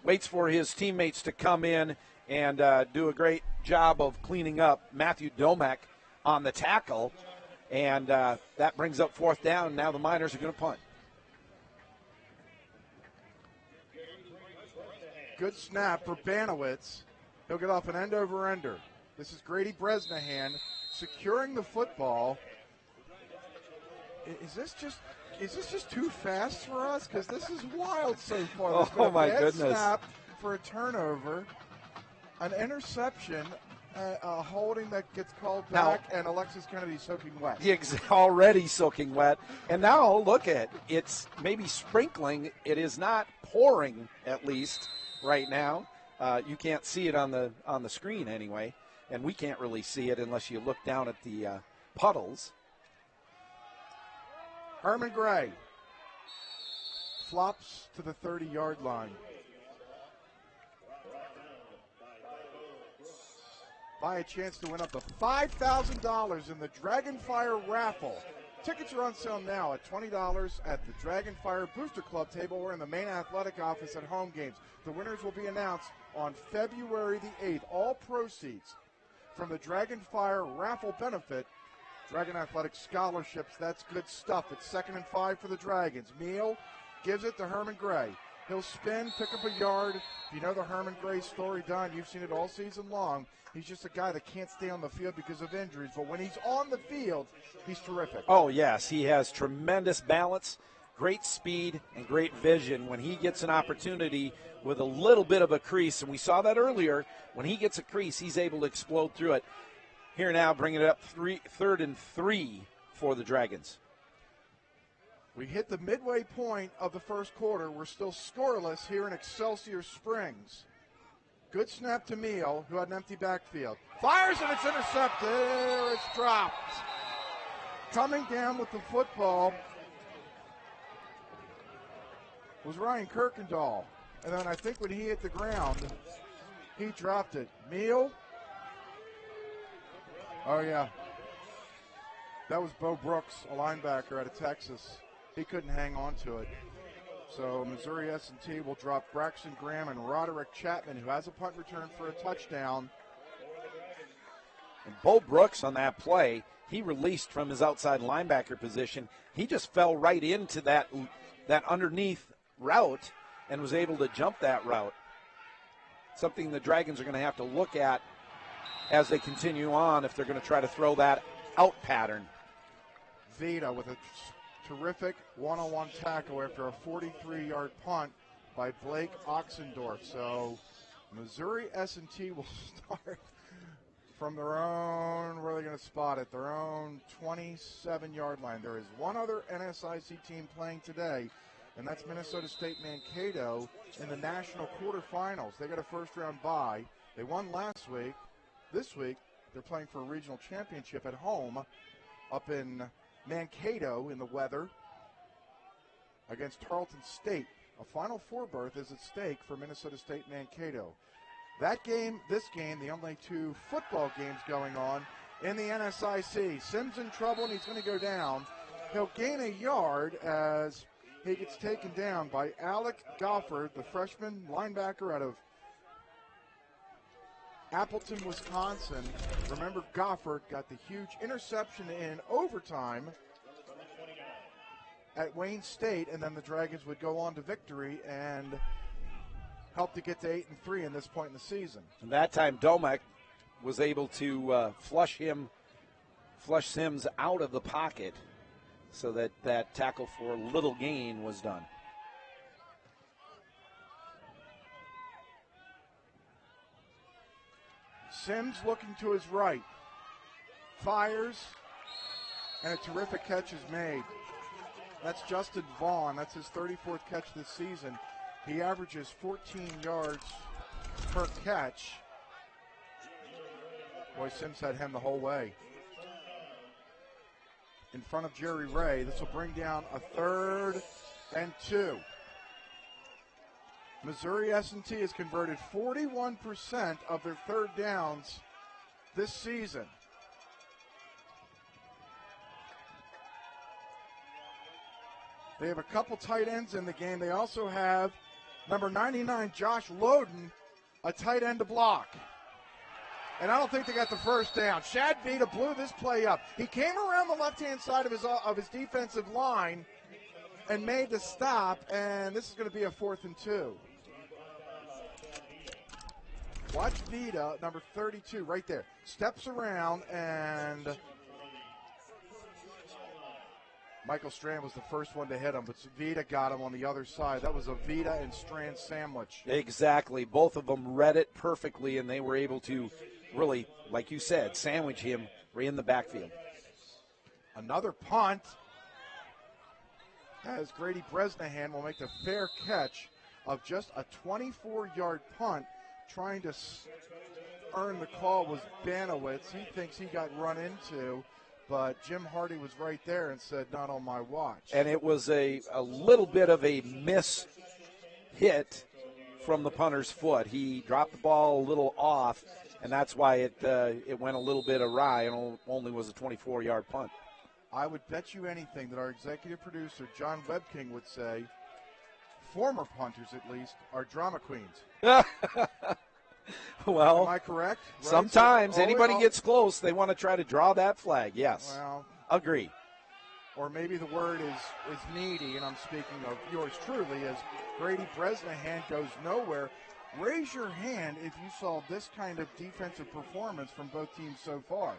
waits for his teammates to come in and do a great job of cleaning up. Matthew Domek on the tackle, and that brings up fourth down. Now the Miners are going to punt. Good snap for Banowitz. He'll get off an end-over-ender. This is Grady Bresnahan securing the football. Is this just too fast for us? Because this is wild so far. There's been a my bad goodness. Snap for a turnover, an interception, a holding that gets called back, and Alexis Kennedy soaking wet. Already soaking wet. And now look at it's maybe sprinkling. It is not pouring, at least right now. You can't see it on the screen anyway, and we can't really see it unless you look down at the puddles. Herman Gray flops to the 30-yard line. Buy a chance to win up to $5,000 in the Dragonfire raffle. Tickets are on sale now at $20 at the Dragonfire Booster Club table or in the main athletic office at home games. The winners will be announced on February the 8th. All proceeds from the Dragonfire raffle benefit Dragon Athletics scholarships. That's good stuff. It's 2nd and 5 for the Dragons. Meal gives it to Herman Gray. He'll spin, pick up a yard. If you know the Herman Gray story, Don, you've seen it all season long. He's just a guy that can't stay on the field because of injuries. But when he's on the field, he's terrific. Oh, yes. He has tremendous balance, great speed, and great vision. When he gets an opportunity with a little bit of a crease, and we saw that earlier, when he gets a crease, he's able to explode through it. Here now, bringing it up 3rd and 3 for the Dragons. We hit the midway point of the first quarter. We're still scoreless here in Excelsior Springs. Good snap to Meal, who had an empty backfield. Fires and it's intercepted. It's dropped. Coming down with the football was Ryan Kirkendall. And then I think when he hit the ground, he dropped it. Meal. Oh, yeah. That was Bo Brooks, a linebacker out of Texas. He couldn't hang on to it. So Missouri S&T will drop Braxton Graham and Roderick Chapman, who has a punt return for a touchdown. And Bo Brooks on that play, he released from his outside linebacker position. He just fell right into that underneath route and was able to jump that route. Something the Dragons are going to have to look at as they continue on if they're going to try to throw that out pattern. Vita with a terrific one-on-one tackle after a 43-yard punt by Blake Oxendorf. So Missouri S&T will start from their own, where are they going to spot it? Their own 27-yard line. There is one other NSIC team playing today, and that's Minnesota State Mankato in the national quarterfinals. They got a first-round bye. They won last week. This week, they're playing for a regional championship at home up in Mankato in the weather against Tarleton State. A Final Four berth is at stake for Minnesota State Mankato. That game, this game, the only two football games going on in the NSIC. Sims in trouble and he's going to go down. He'll gain a yard as he gets taken down by Alec Goffard, the freshman linebacker out of Appleton, Wisconsin. Remember, Goffard got the huge interception in overtime at Wayne State, and then the Dragons would go on to victory and help to get to 8-3 in this point in the season. And that time, Domek was able to flush Sims out of the pocket so that tackle for little gain was done. Sims looking to his right, fires, and a terrific catch is made. That's Justin Vaughn. That's his 34th catch this season. He averages 14 yards per catch. Boy, Sims had him the whole way. In front of Jerry Ray, this will bring down a 3rd and 2. Missouri S&T has converted 41% of their third downs this season. They have a couple tight ends in the game. They also have number 99, Josh Loden, a tight end to block. And I don't think they got the first down. Shad Vita blew this play up. He came around the left-hand side of his defensive line and made the stop, and this is going to be a 4th and 2. Watch Vita, number 32, right there. Steps around, and Michael Strand was the first one to hit him, but Vita got him on the other side. That was a Vita and Strand sandwich. Exactly. Both of them read it perfectly, and they were able to really, like you said, sandwich him right in the backfield. Another punt as Grady Bresnahan will make the fair catch of just a 24-yard punt. Trying to earn the call was Banowitz. He thinks he got run into, but Jim Hardy was right there and said, not on my watch. And it was a little bit of a miss hit from the punter's foot. He dropped the ball a little off, and that's why it went a little bit awry and only was a 24-yard punt. I would bet you anything that our executive producer, John Webking, would say, former punters at least, are drama queens. Well, am I correct? Right? Sometimes So, anybody gets close, they want to try to draw that flag. Yes. Well, agree. Or maybe the word is needy, and I'm speaking of yours truly, as Grady Bresnahan goes nowhere. Raise your hand if you saw this kind of defensive performance from both teams so far.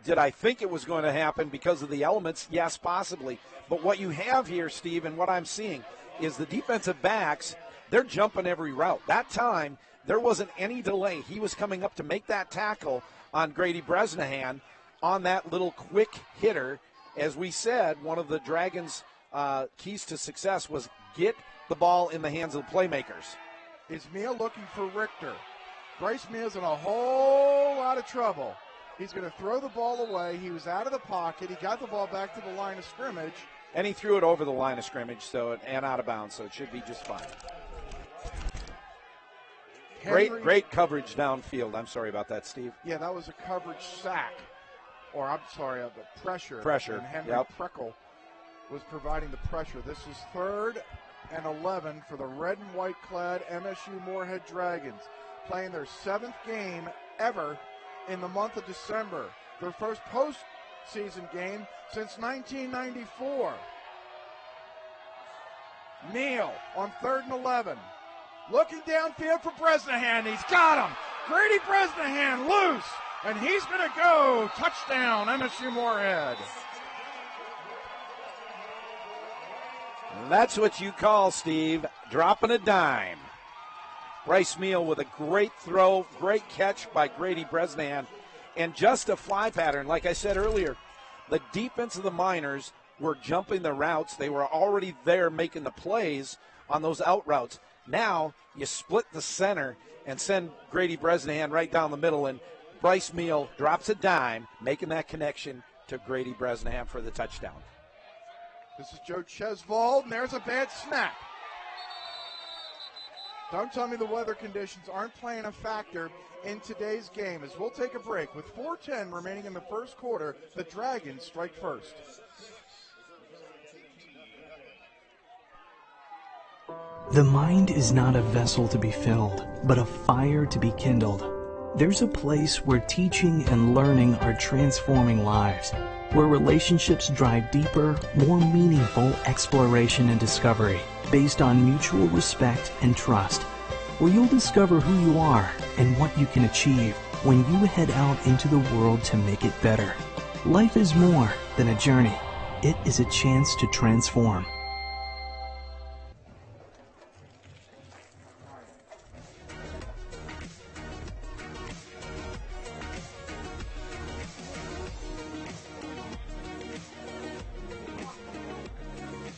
Did I think it was going to happen because of the elements? Yes, possibly. But what you have here, Steve, and what I'm seeing is the defensive backs, they're jumping every route. That time, there wasn't any delay. He was coming up to make that tackle on Grady Bresnahan on that little quick hitter. As we said, one of the Dragons' keys to success was get the ball in the hands of the playmakers. Is Mia looking for Richter? Bryce Mia's in a whole lot of trouble. He's going to throw the ball away. He was out of the pocket. He got the ball back to the line of scrimmage. And he threw it over the line of scrimmage and out of bounds, so it should be just fine. Great coverage downfield. I'm sorry about that, Steve. Yeah, that was a coverage sack. Or, I'm sorry, the pressure. Pressure, And Henry yep. Preckle was providing the pressure. This is 3rd and 11 for the red and white clad MSU Moorhead Dragons, playing their 7th game ever in the month of December. Their first postseason game since 1994. Neal on 3rd and 11. Looking downfield for Bresnahan. He's got him. Grady Bresnahan loose. And he's going to go. Touchdown, MSU Moorhead. That's what you call, Steve, dropping a dime. Bryce Meal with a great throw, great catch by Grady Bresnahan, and just a fly pattern. Like I said earlier, the defense of the Miners were jumping the routes. They were already there making the plays on those out routes. Now you split the center and send Grady Bresnahan right down the middle, and Bryce Meal drops a dime, making that connection to Grady Bresnahan for the touchdown. This is Joe Chesvold, and there's a bad snap. Don't tell me the weather conditions aren't playing a factor in today's game, as we'll take a break. With 4:10 remaining in the first quarter, the Dragons strike first. The mind is not a vessel to be filled, but a fire to be kindled. There's a place where teaching and learning are transforming lives, where relationships drive deeper, more meaningful exploration and discovery based on mutual respect and trust, where you'll discover who you are and what you can achieve when you head out into the world to make it better. Life is more than a journey. It is a chance to transform.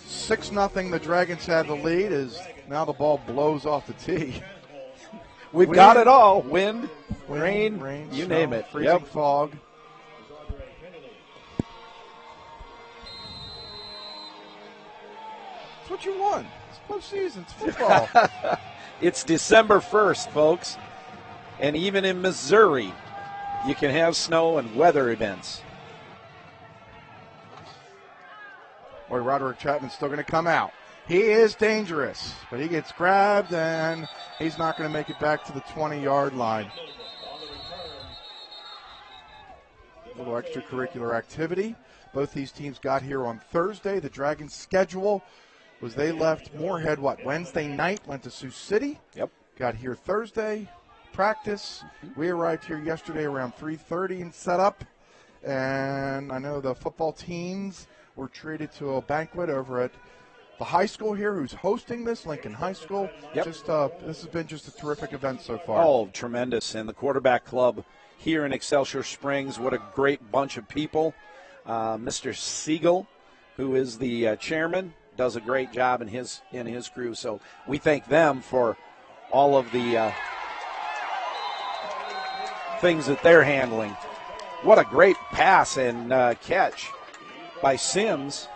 Six 0 the Dragons have the lead as now the ball blows off the tee. We've got it all. Wind, rain, you snow, name it. Freezing fog. That's what you want. It's postseason. It's football. It's December 1st, folks. And even in Missouri, you can have snow and weather events. Boy, Roderick Chapman's still going to come out. He is dangerous, but he gets grabbed, and he's not going to make it back to the 20-yard line. A little extracurricular activity. Both these teams got here on Thursday. The Dragons' schedule was they left Moorhead, Wednesday night, went to Sioux City. Yep. Got here Thursday, practice. We arrived here yesterday around 3:30 and set up. And I know the football teams were treated to a banquet over at the high school here, who's hosting this, Lincoln High School. Yep. This has been just a terrific event so far. Oh, tremendous. And the quarterback club here in Excelsior Springs, what a great bunch of people. Mr. Siegel, who is the chairman, does a great job in his crew. So we thank them for all of the things that they're handling. What a great pass and catch by Sims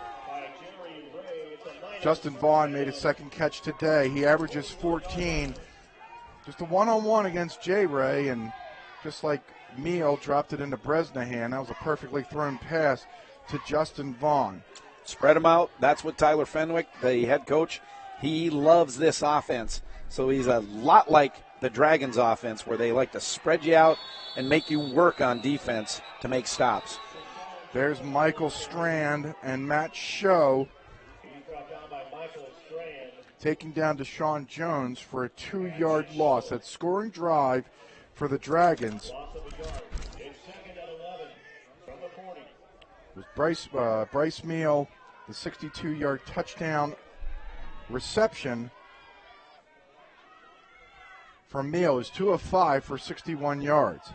Justin Vaughn made his second catch today. He averages 14. Just a one-on-one against J-Ray, and just like Meehl dropped it into Bresnahan. That was a perfectly thrown pass to Justin Vaughn. Spread them out. That's what Tyler Fenwick, the head coach, he loves this offense. So he's a lot like the Dragons offense, where they like to spread you out and make you work on defense to make stops. There's Michael Strand and Matt Show taking down Deshaun Jones for a 2-yard loss. That scoring drive for the Dragons was Bryce Meehl, the 62-yard touchdown reception from Meehl is 2 of 5 for 61 yards.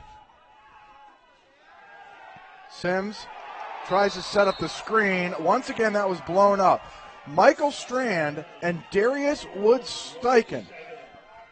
Sims tries to set up the screen. Once again, that was blown up. Michael Strand and Darius Wood-Steichen,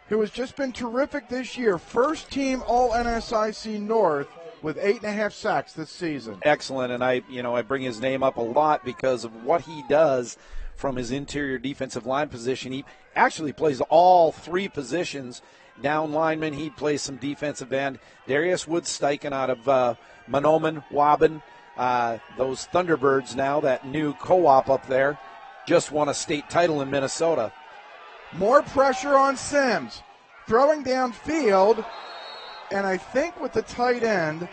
who has just been terrific this year, first team All-NSIC North with 8.5 sacks this season. Excellent, and I bring his name up a lot because of what he does from his interior defensive line position. He actually plays all 3 positions. Down lineman, he plays some defensive end. Darius Wood-Steichen out of Mahnomen, Waban. Those Thunderbirds now, that new co-op up there, just won a state title in Minnesota. More pressure on Sims. Throwing downfield, and I think what the tight end,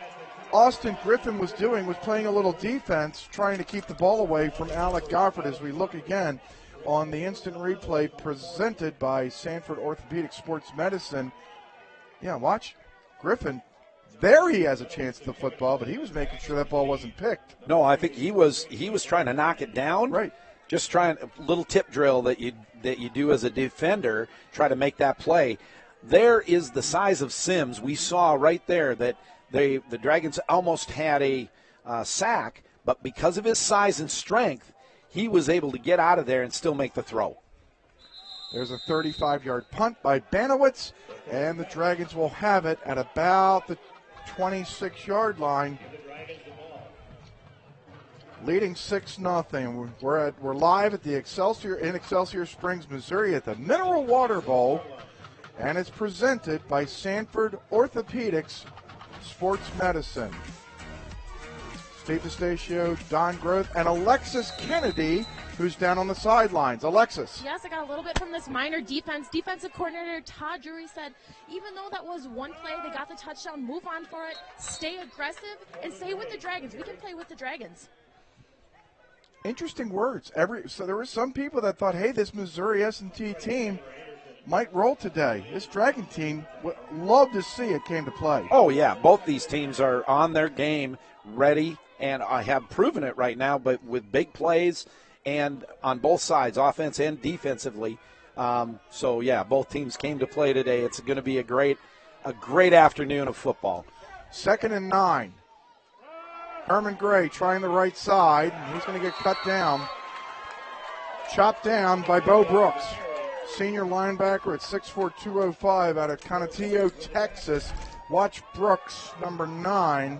Austin Griffin, was doing was playing a little defense, trying to keep the ball away from Alec Goffard as we look again on the instant replay presented by Sanford Orthopedic Sports Medicine. Yeah, watch. Griffin, there he has a chance at the football, but he was making sure that ball wasn't picked. No, I think he was trying to knock it down. Right. Just trying a little tip drill that you do as a defender, try to make that play. There is the size of Sims. We saw right there that the Dragons almost had a sack, but because of his size and strength, he was able to get out of there and still make the throw. There's a 35-yard punt by Banowitz, and the Dragons will have it at about the 26-yard line, leading 6-0. We're live at the Excelsior Springs, Missouri, at the Mineral Water Bowl, and it's presented by Sanford Orthopedics Sports Medicine. Steve D'Eustachio, Don Groth, and Alexis Kennedy, who's down on the sidelines. Alexis. Yes, I got a little bit from this minor defense. Defensive coordinator Todd Drury said, even though that was one play, they got the touchdown, move on for it, stay aggressive, and stay with the Dragons. We can play with the Dragons. Interesting words. So there were some people that thought, hey, this Missouri S&T team might roll today. This Dragon team would love to see it came to play. Oh, yeah. Both these teams are on their game, ready, and I have proven it right now, but with big plays and on both sides, offense and defensively. So, yeah, both teams came to play today. It's going to be a great afternoon of football. 2nd and 9. Herman Gray trying the right side. He's going to get cut down. Chopped down by Bo Brooks. Senior linebacker at 6'4", 205 out of Conatillo, Texas. Watch Brooks, number 9.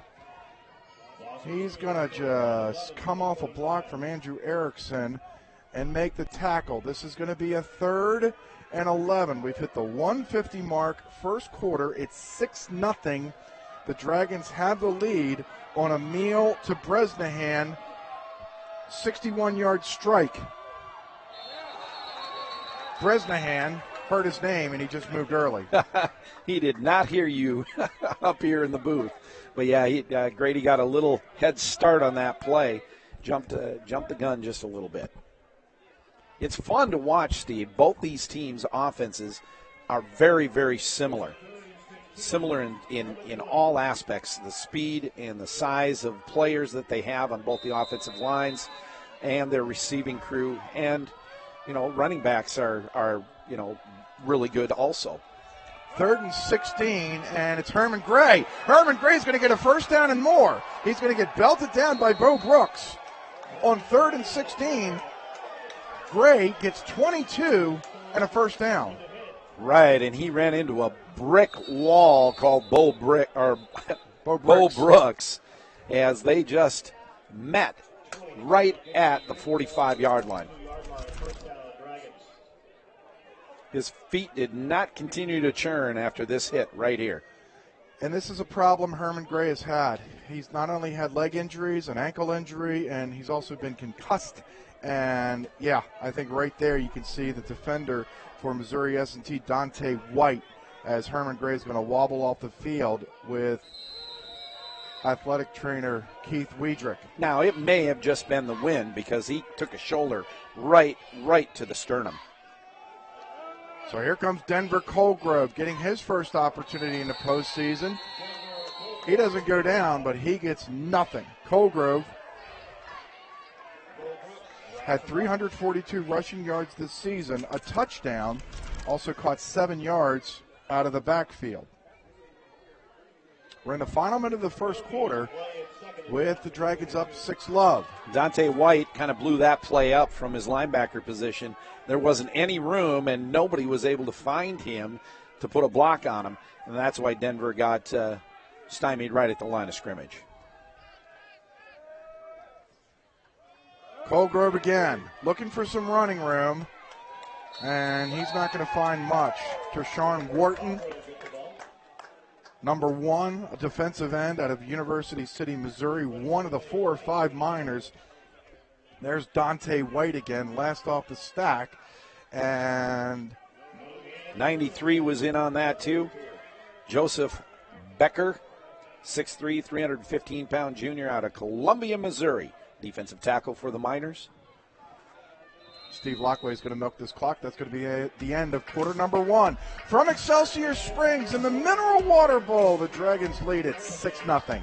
He's going to just come off a block from Andrew Erickson and make the tackle. This is going to be a 3rd and 11. We've hit the 150 mark, first quarter. It's 6-0. The Dragons have the lead on a Meehl to Bresnahan 61-yard strike. Bresnahan heard his name, and he just moved early. He did not hear you up here in the booth. But, yeah, Grady got a little head start on that play, jumped the gun just a little bit. It's fun to watch, Steve. Both these teams' offenses are very, very similar. Similar in all aspects, the speed and the size of players that they have on both the offensive lines and their receiving crew. And, running backs are really good also. 3rd and 16, and it's Herman Gray. Herman Gray's going to get a first down and more. He's going to get belted down by Bo Brooks. On 3rd and 16, Gray gets 22 and a first down. Right, and he ran into a brick wall called Bo Brooks as they just met right at the 45-yard line. His feet did not continue to churn after this hit right here. And this is a problem Herman Gray has had. He's not only had leg injuries, an ankle injury, and he's also been concussed. And, yeah, I think right there you can see the defender for Missouri S&T, Dante White, as Herman Gray is going to wobble off the field with athletic trainer Keith Wiedrick. Now, it may have just been the wind because he took a shoulder right to the sternum. So here comes Denver Colgrove getting his first opportunity in the postseason. He doesn't go down, but he gets nothing. Colgrove had 342 rushing yards this season, a touchdown, also caught 7 yards out of the backfield. We're in the final minute of the first quarter with the Dragons up 6-0. Dante White kind of blew that play up from his linebacker position. There wasn't any room, and nobody was able to find him to put a block on him. And that's why Denver got stymied right at the line of scrimmage. Colgrove again, looking for some running room, and he's not going to find much. Tershawn Wharton, number 1, a defensive end out of University City, Missouri, one of the 4 or 5 minors. There's Dante White again, last off the stack, and 93 was in on that too. Joseph Becker, 6'3", 315-pound junior out of Columbia, Missouri. Defensive tackle for the Miners. Steve Lockway is going to milk this clock. That's going to be at the end of quarter number 1. From Excelsior Springs in the Mineral Water Bowl, the Dragons lead at 6-0.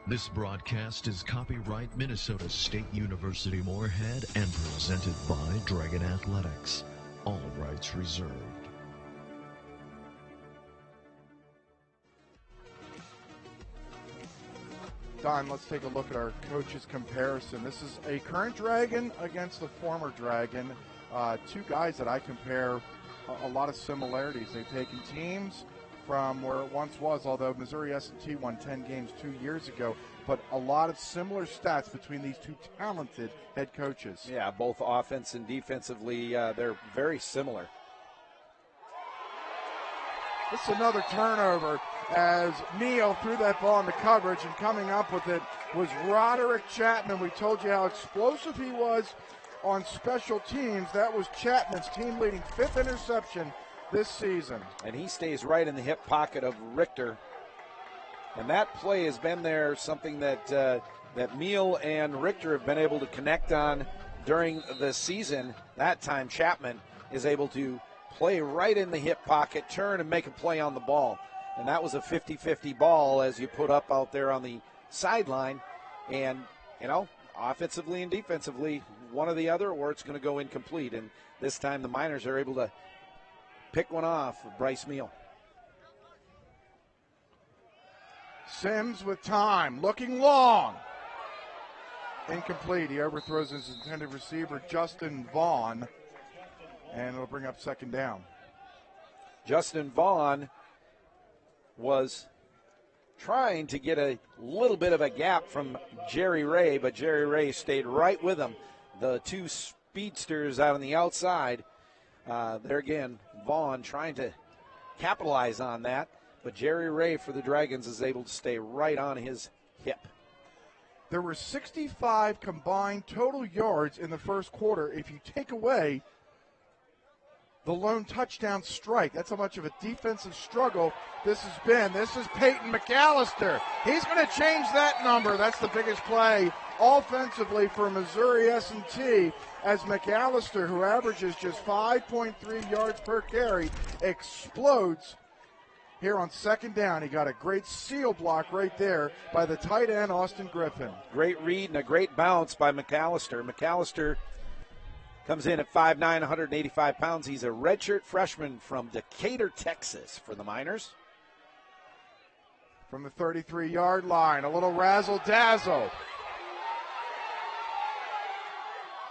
This broadcast is copyright Minnesota State University Moorhead and presented by Dragon Athletics. All rights reserved. Don, let's take a look at our coaches' comparison. This is a current Dragon against a former Dragon. 2 guys that I compare a lot of similarities. They've taken teams from where it once was, although Missouri S&T won 10 games 2 years ago, but a lot of similar stats between these 2 talented head coaches. Yeah, both offense and defensively, they're very similar. This is another turnover as Neal threw that ball in the coverage, and coming up with it was Roderick Chapman. We told you how explosive he was on special teams. That was Chapman's team-leading 5th interception this season. And he stays right in the hip pocket of Richter. And that play has been there, something that that Neal and Richter have been able to connect on during the season. That time Chapman is able to play right in the hip pocket, turn and make a play on the ball. And that was a 50-50 ball as you put up out there on the sideline. And, you know, offensively and defensively, one or the other, or it's going to go incomplete. And this time the Miners are able to pick one off of Bryce Meal. Sims with time, looking long. Incomplete. He overthrows his intended receiver, Justin Vaughn, and it'll bring up 2nd down. Justin Vaughn was trying to get a little bit of a gap from Jerry Ray, but Jerry Ray stayed right with him. The 2 speedsters out on the outside. There again, Vaughn trying to capitalize on that, but Jerry Ray for the Dragons is able to stay right on his hip. There were 65 combined total yards in the first quarter if you take away the lone touchdown strike. That's how much of a defensive struggle this has been. This is Peyton McAllister. He's going to change that number. That's the biggest play offensively for Missouri S&T, as McAllister, who averages just 5.3 yards per carry, explodes here on second down. He got a great seal block right there by the tight end, Austin Griffin. Great read and a great bounce by McAllister. McAllister comes in at 5'9", 185 pounds. He's a redshirt freshman from Decatur, Texas for the Miners. From the 33-yard line, a little razzle-dazzle.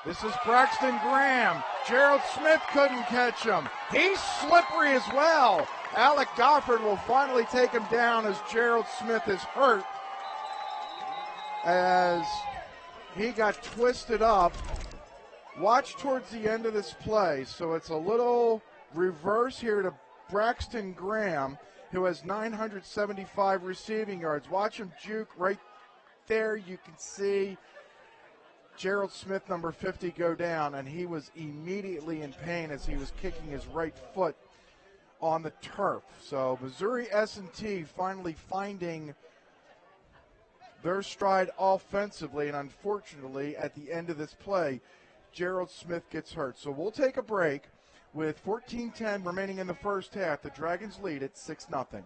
This is Braxton Graham. Gerald Smith couldn't catch him. He's slippery as well. Alec Goffard will finally take him down as Gerald Smith is hurt, as he got twisted up. Watch towards the end of this play. So it's a little reverse here to Braxton Graham, who has 975 receiving yards. Watch him juke right there. You can see Gerald Smith, number 50, go down, and he was immediately in pain as he was kicking his right foot on the turf. So Missouri S&T finally finding their stride offensively, and unfortunately, at the end of this play, Gerald Smith gets hurt. So we'll take a break with 14:10 remaining in the first half. The Dragons lead at 6-0.